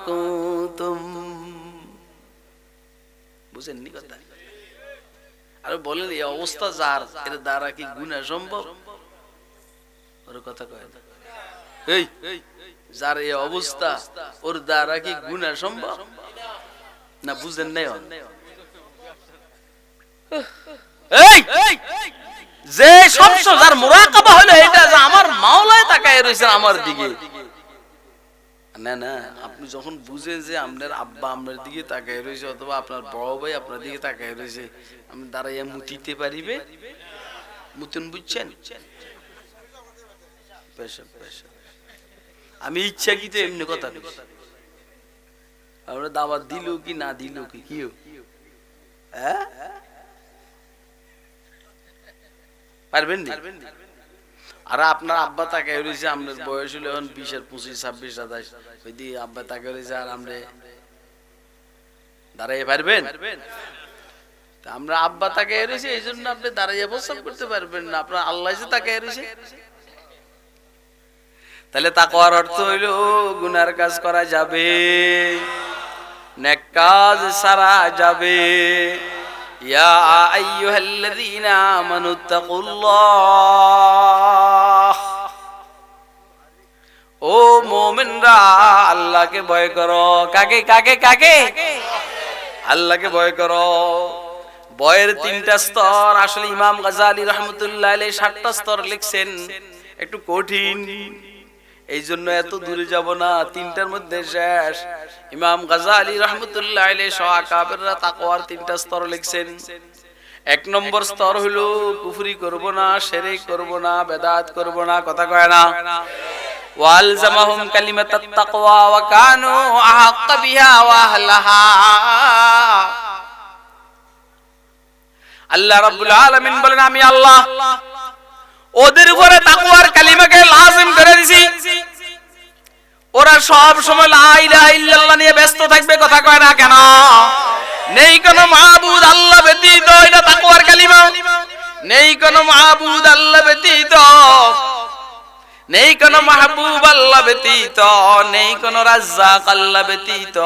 কুনতুম। বুঝেননি কথা? আর বলেন এই অবস্থা যার, এর দ্বারা কি গুনাহ সম্ভব? ওর কথা কয় না। এই যার এই অবস্থা, ওর দ্বারা কি গুনাহ সম্ভব? না বুঝেন নাই? এই যে সবসময় যার মুরাকাবা হলো এটা যে আমার মাওলায় তাকায় রইছে আমার দিকে। না না, আপনি যখন বুঝেন যে আপনার আব্বা আপনার দিকে তাকায় রয়েছে অথবা আপনার বড় ভাই আপনার দিকে তাকায় রয়েছে, আপনি দাঁড়াইয়া মুতিতে পারিবে? মুতুন বুঝছেন? আমি ইচ্ছা কি তো এমনি কথা বলছি, আমরা দাওয়াত দিল কি না দিল কি কি পারবেন না? আর আপনার আব্বা তাকায় রয়েছে, আপনার বয়স হলো এখন 20 আর 25 26 27, ওই দিয়ে আব্বা তাকায় রয়েছে আর আমরা দাঁড়াইয়ে পারবেন? আমরা আব্বা তাকায় রয়েছে এই জন্য আপনি দাঁড়াইয়ে প্রস্তাব করতে পারবেন না, আপনার আল্লাহ যে তাকায় রয়েছে। তাহলে তাকওয়ার অর্থ হইল গুনার কাজ করা যাবে, নেক কাজ সারা যাবে। ইয়া আইয়ুহাল্লাযীনা আমানুত্তাকুল্লাহ, ও মুমিনরা আল্লাহকে ভয় করো। কাকে কাকে কাকে? আল্লাহকে ভয় করো। ভয়ের 3টা স্তর। আসলে ইমাম গাজ্জালী রাহমাতুল্লাহ আলাইহি 7টা স্তর লিখছেন, একটু কঠিন, এই জন্য এত দূরে যাব না, 3টার মধ্যে শেষ। ইমাম গাজ্জালী রাহমাতুল্লাহ আলাইহি সাহাবারা তাকওয়ার 3টা স্তর লিখছেন। 1 নম্বর স্তর হলো কুফরি করব না, শিরক করব না, বেদাত করব না। কথা কয় না? ওয়ালজামাহুম কালিমাতাত তাকওয়া ওয়া কানু আহাক্কা বিহা ওয়া আহলাহা। আল্লাহ রাব্বুল আলামিন বলেন আমি আল্লাহ ওদের উপরে তাকওয়ার কালিমাকে লাজিম করে দিয়েছি। ওরা সব সময় লা ইলাহা ইল্লাল্লাহ নিয়ে ব্যস্ত থাকবে। কথা কয় না কেন? নেই কোনো মাবুদ আল্লাহ ব্যতীত, এটা তাকওয়ার কালিমা। নেই কোনো মাবুদ আল্লাহ ব্যতীত, নেই কোনো মাহবুব আল্লাহ ব্যতীত, নেই কোনো রাজ্জাক আল্লাহ ব্যতীত,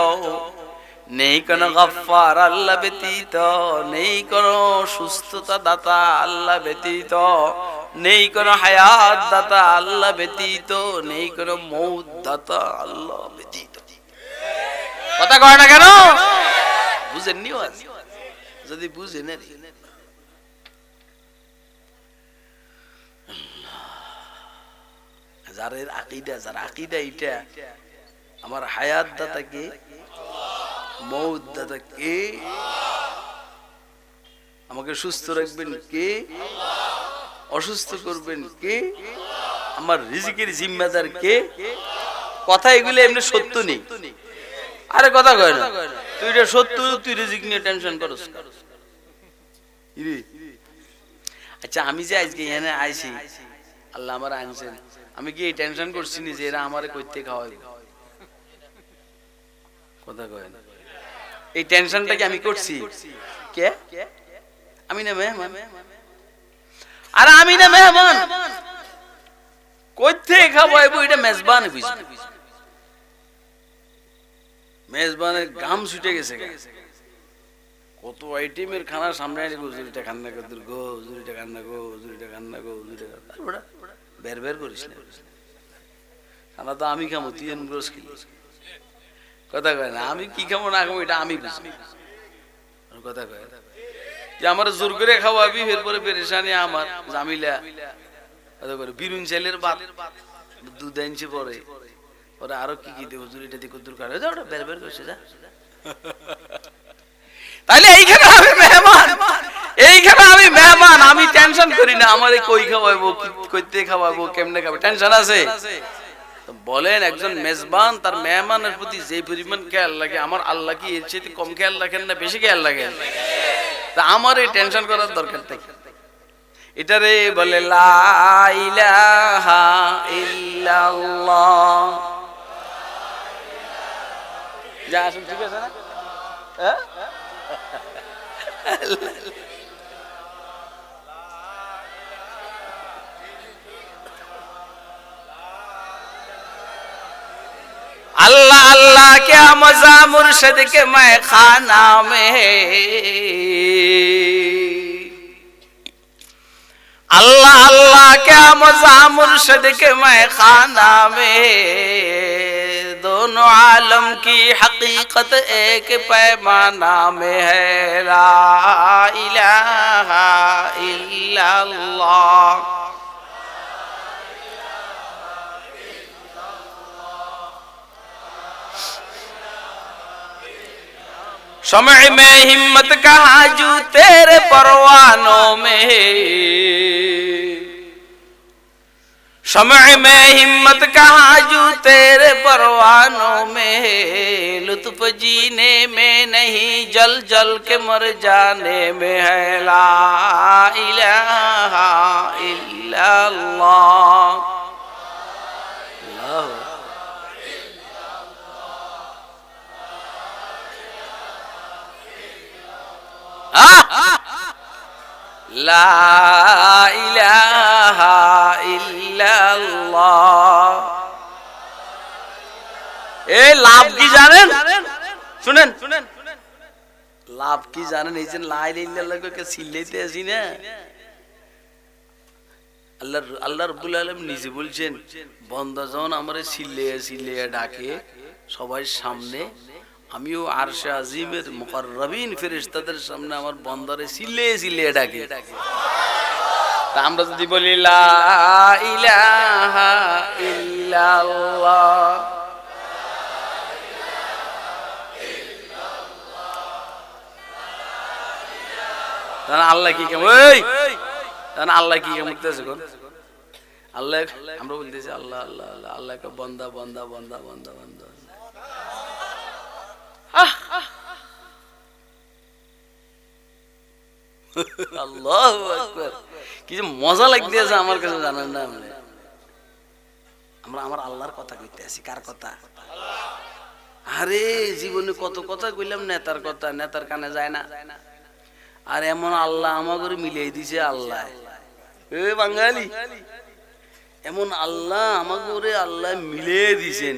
নেই কোনো গফফার আল্লাহ ব্যতীত, নেই কোনো সুস্থতা দাতা আল্লাহ ব্যতীত, নেই কোনো হায়াত দাতা আল্লাহ ব্যতীত, নেই কোনো মউত দাতা আল্লাহ ব্যতীত। কথা কয় না কেন? বুঝেননি ওয়াজ? যদি বুঝেন যার আকীদা এটা আমার হায়াত দাতা কে, মৌত দাতা কে, আমাকে সুস্থ রাখবেন কে, অসুস্থ করবেন কে, আমার রিজিকের জিম্মাদার কে। কথা এগুলো এমনি সত্য নেই। আরে কথা কয় না, তুই এটা সত্য, তুই রিজিক নিয়ে টেনশন করস। আচ্ছা আমি যে আজকে এখানে আইছি, আল্লাহ আমার আনছেন, আমি কি এই টেনশন করছি নি যে এরা আমারে কইতে খাওয়াবে? কথা কয় না, এই টেনশনটা কি আমি করছি? কে? আমি না মেহমান। আর আমি না মেহমান, কইতে খাওয়াইবো এটা মেজবান বুঝবে। মেজবানের গাম ছুটে গেছে, কত আইটেমের খানা সামনে আনি, হুজুরিটা খান্না কর গো, হুজুরিটা খান্না গো, হুজুরিটা খান্না গো, হুজুরিটা বের বের করিস না, খানা তো আমি খামো, তুই এনগ্রোস কি? কথা কয় না, আমি কি খাবো না খাবো এটা আমি বুঝি। কথা কয় যে আমার জোর করে খাওয়াবি, এরপরে পেরেশানি আমার জামিলা। কথা করে বিরুন ছেলের বাপ দুধ আনছে পরে, ওরা আরো কি কি দেবো, হুজুরিটা দিয়ে কদ্দুর খাওয়া যা, ওটা বের বের করছে যা। তাইলে এইখানে আমি মেহমান, এইখানে আমি মেহমান, আমি টেনশন করি না আমারে কই খাওয়াবো, কইতে খাওয়াবো, কেমনে খাবো, টেনশন আছে? বলেন একজন মেজবান তার মেহমানের প্রতি যে পরিমাণ খেয়াল লাগে, আমার আল্লাহ কি এর চেয়ে কম খেয়াল রাখেন না বেশি খেয়াল রাখেন? তা আমার এই টেনশন করার দরকার নেই। এটারে বলে লা ইলাহা ইল্লাল্লাহ। যা আসুন, ঠিক আছে না? अल्लाह अल्लाह क्या मजा मुर्शिद के मैं खाना में, अल्लाह अल्लाह क्या मजा मुर्शिद के मैं खाना में, दोनों आलम की हकीकत एक पैमाना में है, ला इलाहा इल्लल्लाह। शमअ में हिम्मत कहाँ जू तेरे परवानों में, शमअ में हिम्मत कहाँ जू तेरे परवानों में, लुत्फ जीने में नहीं जल जल के मर जाने में है, ला इलाहा इल्लल्लाह। লা ইলাহা ইল্লাল্লাহ। এ লাভ কি জানেন? শুনেন, লাভ কি জানেন? এই যে লা ইলাহা ইল্লাল্লাহকে সিল্লাইতে আসি না, আল্লাহ রাব্বুল আলামিন নিজে বলছেন, বান্দা যখন আমারে সিল্লাইয়া সিল্লাইয়া ডাকে সবার সামনে, আমিও আরশে আজিমের মুকাররাবিন ফেরেশতাদের সামনে আমার বান্দারে সিল্লাইয়া সিল্লাইয়া ডাকে। তা আমরা যদি বলি লা ইলাহা ইল্লাল্লাহ, তাহলে আল্লাহ কি কেমন, তাহলে আল্লাহ কি কেমন করতেছে? আল্লাহ আমরা বলতেছি আল্লাহ আল্লাহ আল্লাহ, আল্লাহকে বান্দা বান্দা বান্দা বান্দা বান্দা। আল্লাহু আকবার, কি যে মজা লাগতেছে আমার কাছে জানেন না? আমরা আমার আল্লাহর কথা কইতে আছি। কার কথা? আরে জীবনে কত কথা কইলাম, নেতার কথা, নেতার কানে যায় না। আর এমন আল্লাহ আমাকে মিলিয়ে দিছে। আল্লাহ এ বাঙালি, এমন আল্লাহ আমাকে আল্লাহ মিলিয়ে দিছেন,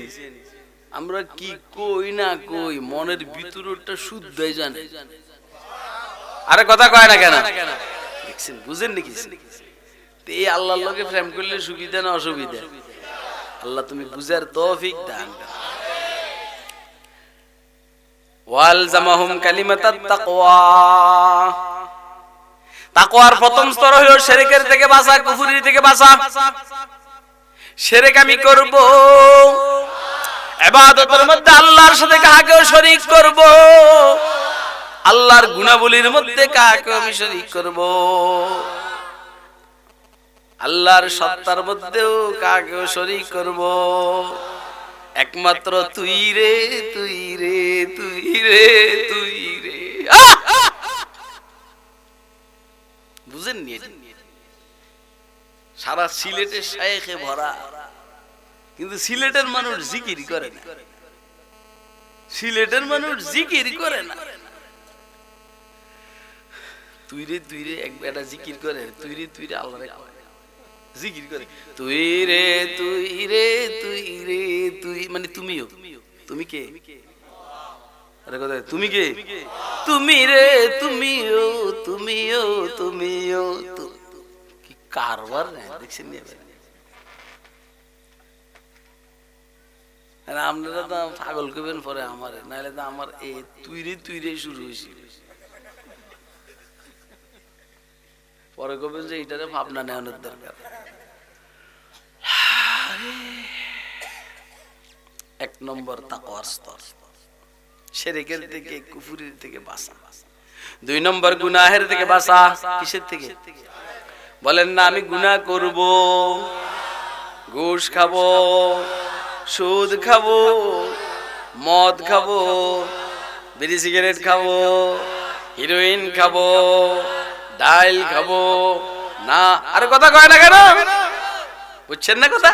আমরা কি কই না কই মনের ভিতরটা শুদ্ধই জানে। আরে কথা কয় না কেন? দেখছেন, বুঝেন নাকি? এই আল্লাহর লগে প্রেম করলে সুবিধা না অসুবিধা? আল্লাহ তুমি বুঝার তৌফিক দান। ওয়ালজামাহুম কালিমাতাত তাকওয়া। তাকওয়ার প্রথম স্তর হলো শিরকের থেকে বাঁচা, কুফরির থেকে বাঁচা। শিরক আমি করব, ইবাদতের মধ্যে আল্লাহর সাথে কাকেও শরীক করব, আল্লাহর গুণাবলীর মধ্যে কাকেও আমি শরীক করব, আল্লাহর সত্তার মধ্যেও কাকেও শরীক করব, একমাত্র তুই রে তুই রে তুই রে তুই রে। বুঝেন নি? সারা সিলেটের শায়েখে ভরা, কিন্তু সিলেটের মানুষ জিকির করে না। সিলেটের মানুষ জিকির করে না। তুই রে একটা জিকির করে, তুই রে আল্লাহরে জিকির করে, তুই রে তুই রে তুই রে তুই, মানে তুমিও। তুমি কে? আরে কথা, তুমি কে? তুমি রে তুমিও তুমিও তুমিও। কি কারবার না দেখছেন? আপনারা তো পাগল করবেন পরে আমারে, নাহলে তো আমার এই তুই রে শুরু হয়েছে। পরে করবেন যে এইটারে ভাবনা নেওয়ানোর দরকার। এক নম্বর তাকওয়ার স্তর, শিরকের থেকে কুফরির থেকে বাঁচা। দুই নম্বর গুনাহের থেকে বাঁচা। কিসের থেকে? বলেন না আমি গুনাহ করব, ঘুষ খাবো, সুদ খাবো, মদ খাবো, বিড়ি সিগারেট খাবো, হিরোইন খাবো, ডাইল খাবো না। আরে কথা কয় না কেন? বুঝছেন না কথা?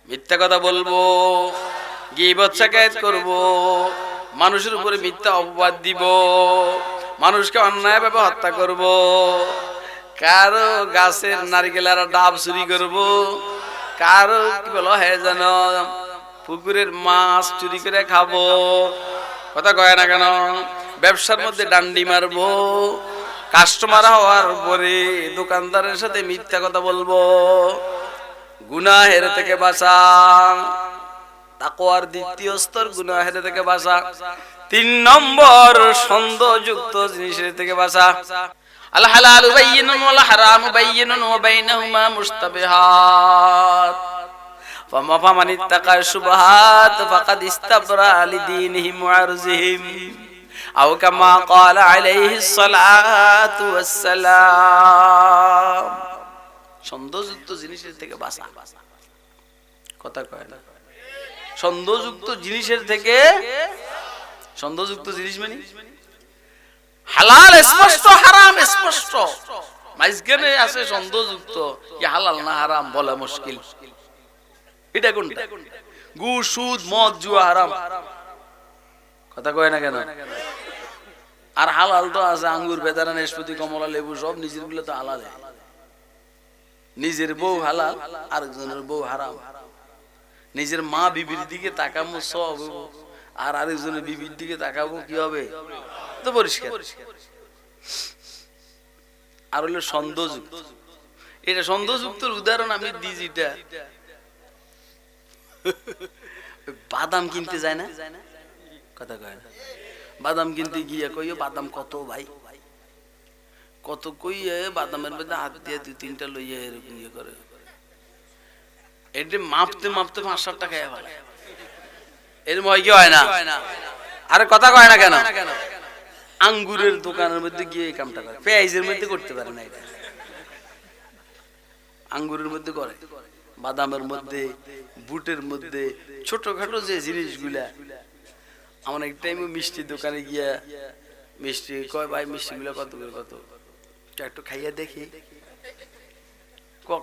মিথ্যা কথা বলবো, গীবত শিকায়ত করব, মানুষের উপরে মিথ্যা অপবাদ দিব, মানুষকে অন্যায়ভাবে হত্যা করব, কারো গাছের নারকেলের ডাব চুরি করব, কারো কি বলো হ্যাঁ জানো পুকুরের মাছ চুরি করে খাবো। কথা কয় না কেন? ব্যবসার মধ্যে ডান্ডি মারবো, কাস্টমার হওয়ার পরে দোকানদারের সাথে মিথ্যা কথা বলবো। গুনাহের থেকে বাঁচা। তাকওয়ার দ্বিতীয় স্তর গুনাহের থেকে বাঁচা। তিন নম্বর সন্দেহযুক্ত জিনিসের থেকে বাঁচা। আল হালালু বাইয়িনুন ওয়াল হারামু বাইয়িনুন ওয়া বাইনাহুমা মুশতাবিহাত ফামান ইত্তাকা শুবহাত ফাকাদ ইস্তাবরা লিদীনিহি ওয়া আরজিহিম আও কামা ক্বালা আলাইহিস সালাতু ওয়াস সালাম। সন্দেহযুক্ত জিনিসের থেকে বাঁচা। কথা কয় না? সন্দেহযুক্ত জিনিসের থেকে। সন্দেহযুক্ত জিনিস মানে হালাল স্পষ্ট, হারাম স্পষ্ট, মাঝখানে আছে সন্দেহযুক্ত, কি হালাল না হারাম বলা মুশকিল। এটা কোনটা? ঘুষ, সুদ, মদ, জুয়া হারাম। কথা কয় না কেন? আর হালাল তো আছে আঙ্গুর, বেদানা, নাশপাতি, কমলা, লেবু, সব নিজের গুলো তো হালাল। নিজের বউ হালাল, আরেকজনের বউ হারাম। নিজের মা বিবির দিকে তাকাবো সব, আর আরেকজনের বিবির দিকে তাকাবো কি হবে? তো পরিষ্কার। আর হলো সন্দেহযুক্ত। এটা সন্দেহযুক্তর উদাহরণ আমি দিই, যেটা বাদাম কিনতে যায় না, কথা কয় না, বাদাম কিনতে গিয়ে কইও বাদাম কত ভাই, কত কইয়ে বাদামের মধ্যে হাত দিয়ে 2-3টা লইয়া এরকম ইয়ে করে, এটা মাপতে মাপতে 5-7 টাকা হয়। এরকম হয় কি হয় না? আরে কথা কয় না কেন? আঙ্গুরের দোকানের মধ্যে গিয়ে এই কামটা করে, পেঁয়াজের মধ্যে করতে পারে না। এটা আঙ্গুরের মধ্যে করে, বাদামের মধ্যে, বুটের মধ্যে, ছোটখাটো যে জিনিসগুলা। আমার এক টাইমে মিষ্টি দোকানে গিয়া মিষ্টি কয়, ভাই মিষ্টিগুলা কত করে, কত একটু খাইয়া দেখি,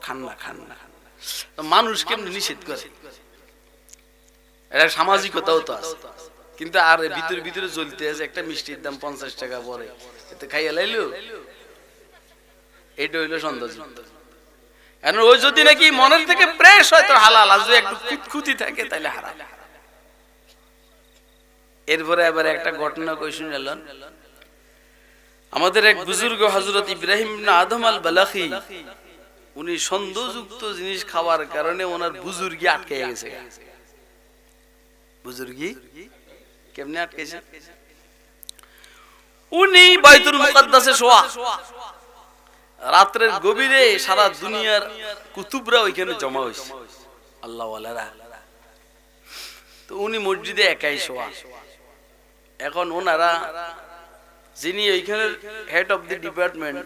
খান না খান না। মানুষ কেমন নিষেধ করে, এটা সামাজিকতাও তো আছে। কিন্তু আর ভিতরে ভিতরে জ্বলতে আছে, একটা মিষ্টির দাম 50 টাকা পরে, এতে খাইয়া লাইলো। এটা হইলো সন্দেহযুক্ত। এখন ওই যদি নাকি মনের থেকে প্রেস হয় তো হালাল, আর যদি একটু খুঁতখুঁতি থাকে তাহলে হারাম। এরপরে আবার একটা ঘটনা কই শুনলেন। আমাদের এক বুজুর্গ হযরত ইব্রাহিম ইবনে আদম আল বালাখি, উনি সন্দেহযুক্ত জিনিস খাওয়ার কারণে ওনার বুজুর্গি আটকে গেছে। বুজুর্গি কেমনে আটকাইছে? উনি বাইতুল মুকাদ্দাসে শোয়া, রাত্রের গভীরে সারা দুনিয়ার কুতুবরা ওইখানে জমা হয়েছে, আল্লাহ ওয়ালারা। তো উনি মসজিদে একাই শোয়া। এখন ওনারা যিনি ওইখানের হেড অফ দি ডিপার্টমেন্ট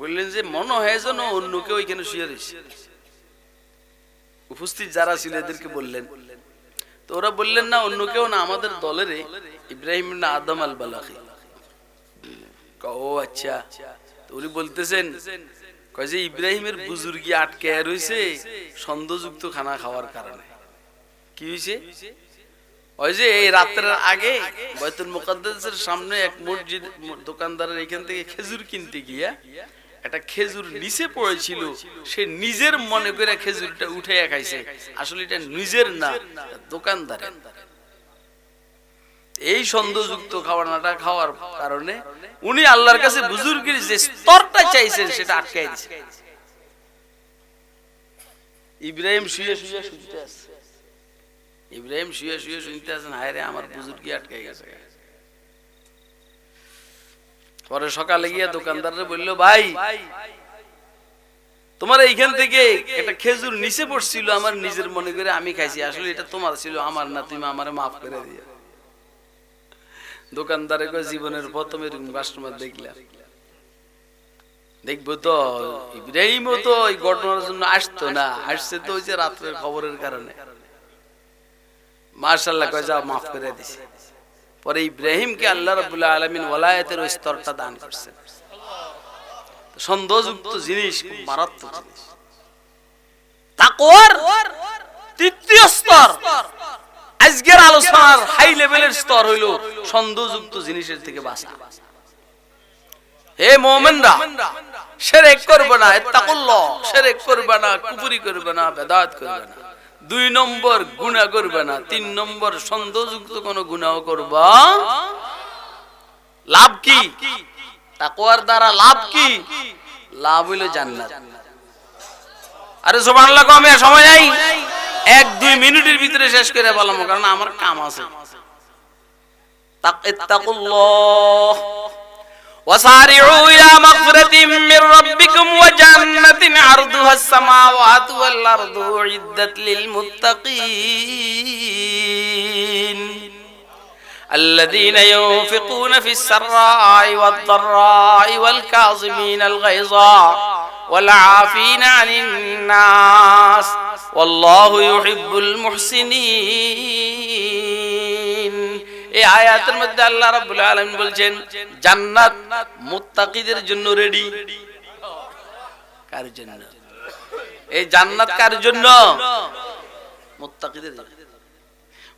বললেন যে মনে হয় যেন অন্য কেউ ওইখানে শুয়ে রয়েছে। উপস্থিত যারা ছিল এদেরকে বললেন, তো ওরা বললেন না অন্য কেউ না, আমাদের দলের ইব্রাহিম ইবনে আদম আল বালাখি। ও আচ্ছা। তো উনি বলতেছেন কয় যে ইব্রাহিমের বুজুর্গি আটকে রয়েছে সন্দেহযুক্ত খানা খাওয়ার কারণে। কি হয়েছে? ওই যে এই রাত্রের আগে বাইতুল মুকাদ্দাসের সামনে এক মসজিদ দোকানদারের এখান থেকে খেজুর কিনতে গিয়া একটা খেজুর নিচে পড়েছিল, সে নিজের মনে করে খেজুরটা উঠাইয়া খাইছে, আসলে এটা নিজের না, দোকানদারের। এই সন্দেহযুক্ত খাওয়াটা খাওয়ার কারণে উনি আল্লাহর কাছে বুজুর্গের যে স্তরটা চাইছেন সেটা আটকাই দিয়েছে। ইব্রাহিম শুয়ে শুয়ে শুনতে আছে, ইব্রাহিম শুয়ে শুয়ে শুনতে আছেন, হায় রে আমার বুজুর্গি আটকাই গেছে। পরে সকালে গিয়ে দোকানদাররা বললো, ভাই তোমার এইখান থেকে একটা খেজুর নিচে পড়ছিল, আমার নিজের মনে করে আমি খাইছি, আসলে এটা তোমার ছিল, আমার না, তুমি আমারে মাফ করে দিও। দোকানদারে কয় জীবনের প্রথম এরকম কাস্টমার দেখলাম। দেখবো তো ইব্রাহিমও তো এই ঘটনার জন্য আসতো না, আসছে তো ওই যে রাত্রের খবরের কারণে। মাশাআল্লাহ কয় যা মাফ করে দিছে। পরে ইব্রাহিমকে আল্লাহ রাব্বুল আলামিন ওলায়াতের ওই স্তরটা দান করছেন। সন্দেহযুক্ত জিনিস খুব মারাত্মক জিনিস। তাকওয়ার তৃতীয় স্তর, আজকের আলোচনার হাই লেভেলের স্তর হইল সন্দেহযুক্ত জিনিসের থেকে বাঁচা। হে মুমিনরা, শিরক করবে না, ইত্তাকুল্লাহ, শিরক করবে না, কুফরি করবে না, বেদাত করবে না, 2 নম্বর গুনাহ করবে না, 3 নম্বর সন্দেহযুক্ত কোন গুনাহ করবা। লাভ কি? তাকওয়ার দ্বারা লাভ কি? লাভ হইল জান্নাত। আরে সুবহানাল্লাহ, কমে সময় নাই, 1-2 মিনিটের ভিতরে শেষ করে বললাম, কারণ আমার কাম আছে। ইত্তাকুল্লাহ وسارعوا إلى مغفرة من ربكم وجنة عرضها السماوات والأرض أعدت للمتقين الذين ينفقون في السراء والضراء والكاظمين الغيظ والعافين عن الناس والله يحب المحسنين। এই আয়াতের মধ্যে আল্লাহ রাব্বুল আলামিন বলছেন জান্নাত মুত্তাকিদের জন্য রেডি। কার জন্য? এই জান্নাত কার জন্য? মুত্তাকিদের জন্য।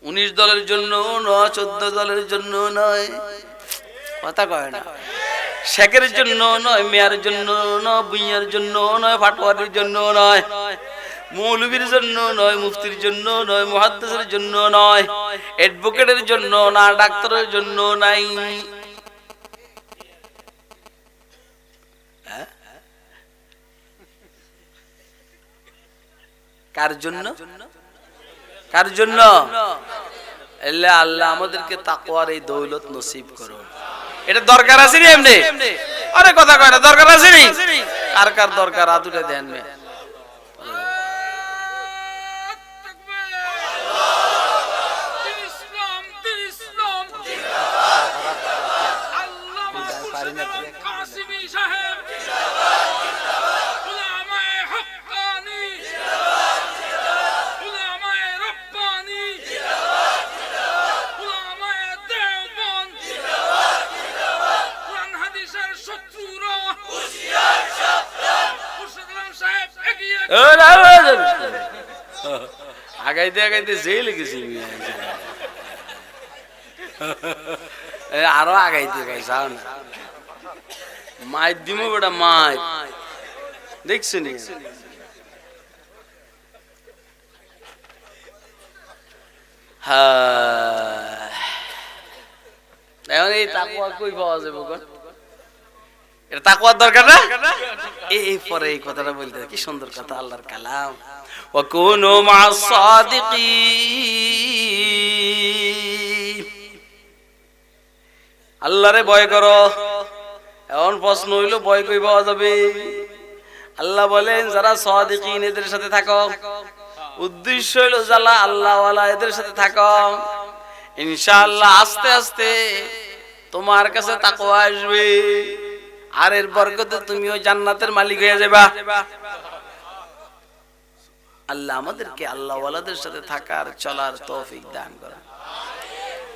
19 দলের জন্য নয়, 14 দলের জন্য নয়, কথা কয় না। শেখের জন্য নয়, মেয়ার জন্য নয়, বুইয়ার জন্য নয়, ফাটোয়ারির জন্য নয়, মৌলবীর জন্য নয়, মুফতির জন্য নয়, মুহাদ্দিসের জন্য নয়, অ্যাডভোকেটের জন্য না, ডাক্তারের জন্য নাই। কার জন্য? কার জন্য? আল্লাহ আমাদেরকে তাকওয়ার এই দৌলত নসিব করুন। এটা দরকার আছে নি এমনি? আরে কথা কয় না, দরকার আছে নি? কার কার দরকার আদুটা দেন মে। আগাইতে আগাইতে জেলে গেছি, আরো আগাইতে ভাই, যাও না, মাইর দিম বেটা, মাইর দেখছি নি। হ্যাঁ, এখন এই তাকওয়া কই পাওয়া যাবে? এটা তাকওয়ার দরকার না? এই পরে এই কথাটা বলতে, কি সুন্দর কথা, আল্লাহর কালাম। ওয়াকুনু মা'আস সাদিকিন, আল্লাহরে ভয় করো। এখন প্রশ্ন হইল ভয় কই পাওয়া যাবে? আল্লাহ বলেন যারা সাদিকিন এদের সাথে থাকো, উদ্দেশ্য হইল যারা আল্লাহওয়ালা এদের সাথে থাকো, ইনশাআল্লাহ আস্তে আস্তে তোমার কাছে তাকওয়া আসবে, আর এর বরকতে তুমিও জান্নাতের মালিক হয়ে যাবা। আল্লাহ আমাদেরকে আল্লাহওয়ালাদের সাথে থাকার চলার তৌফিক দান করেন।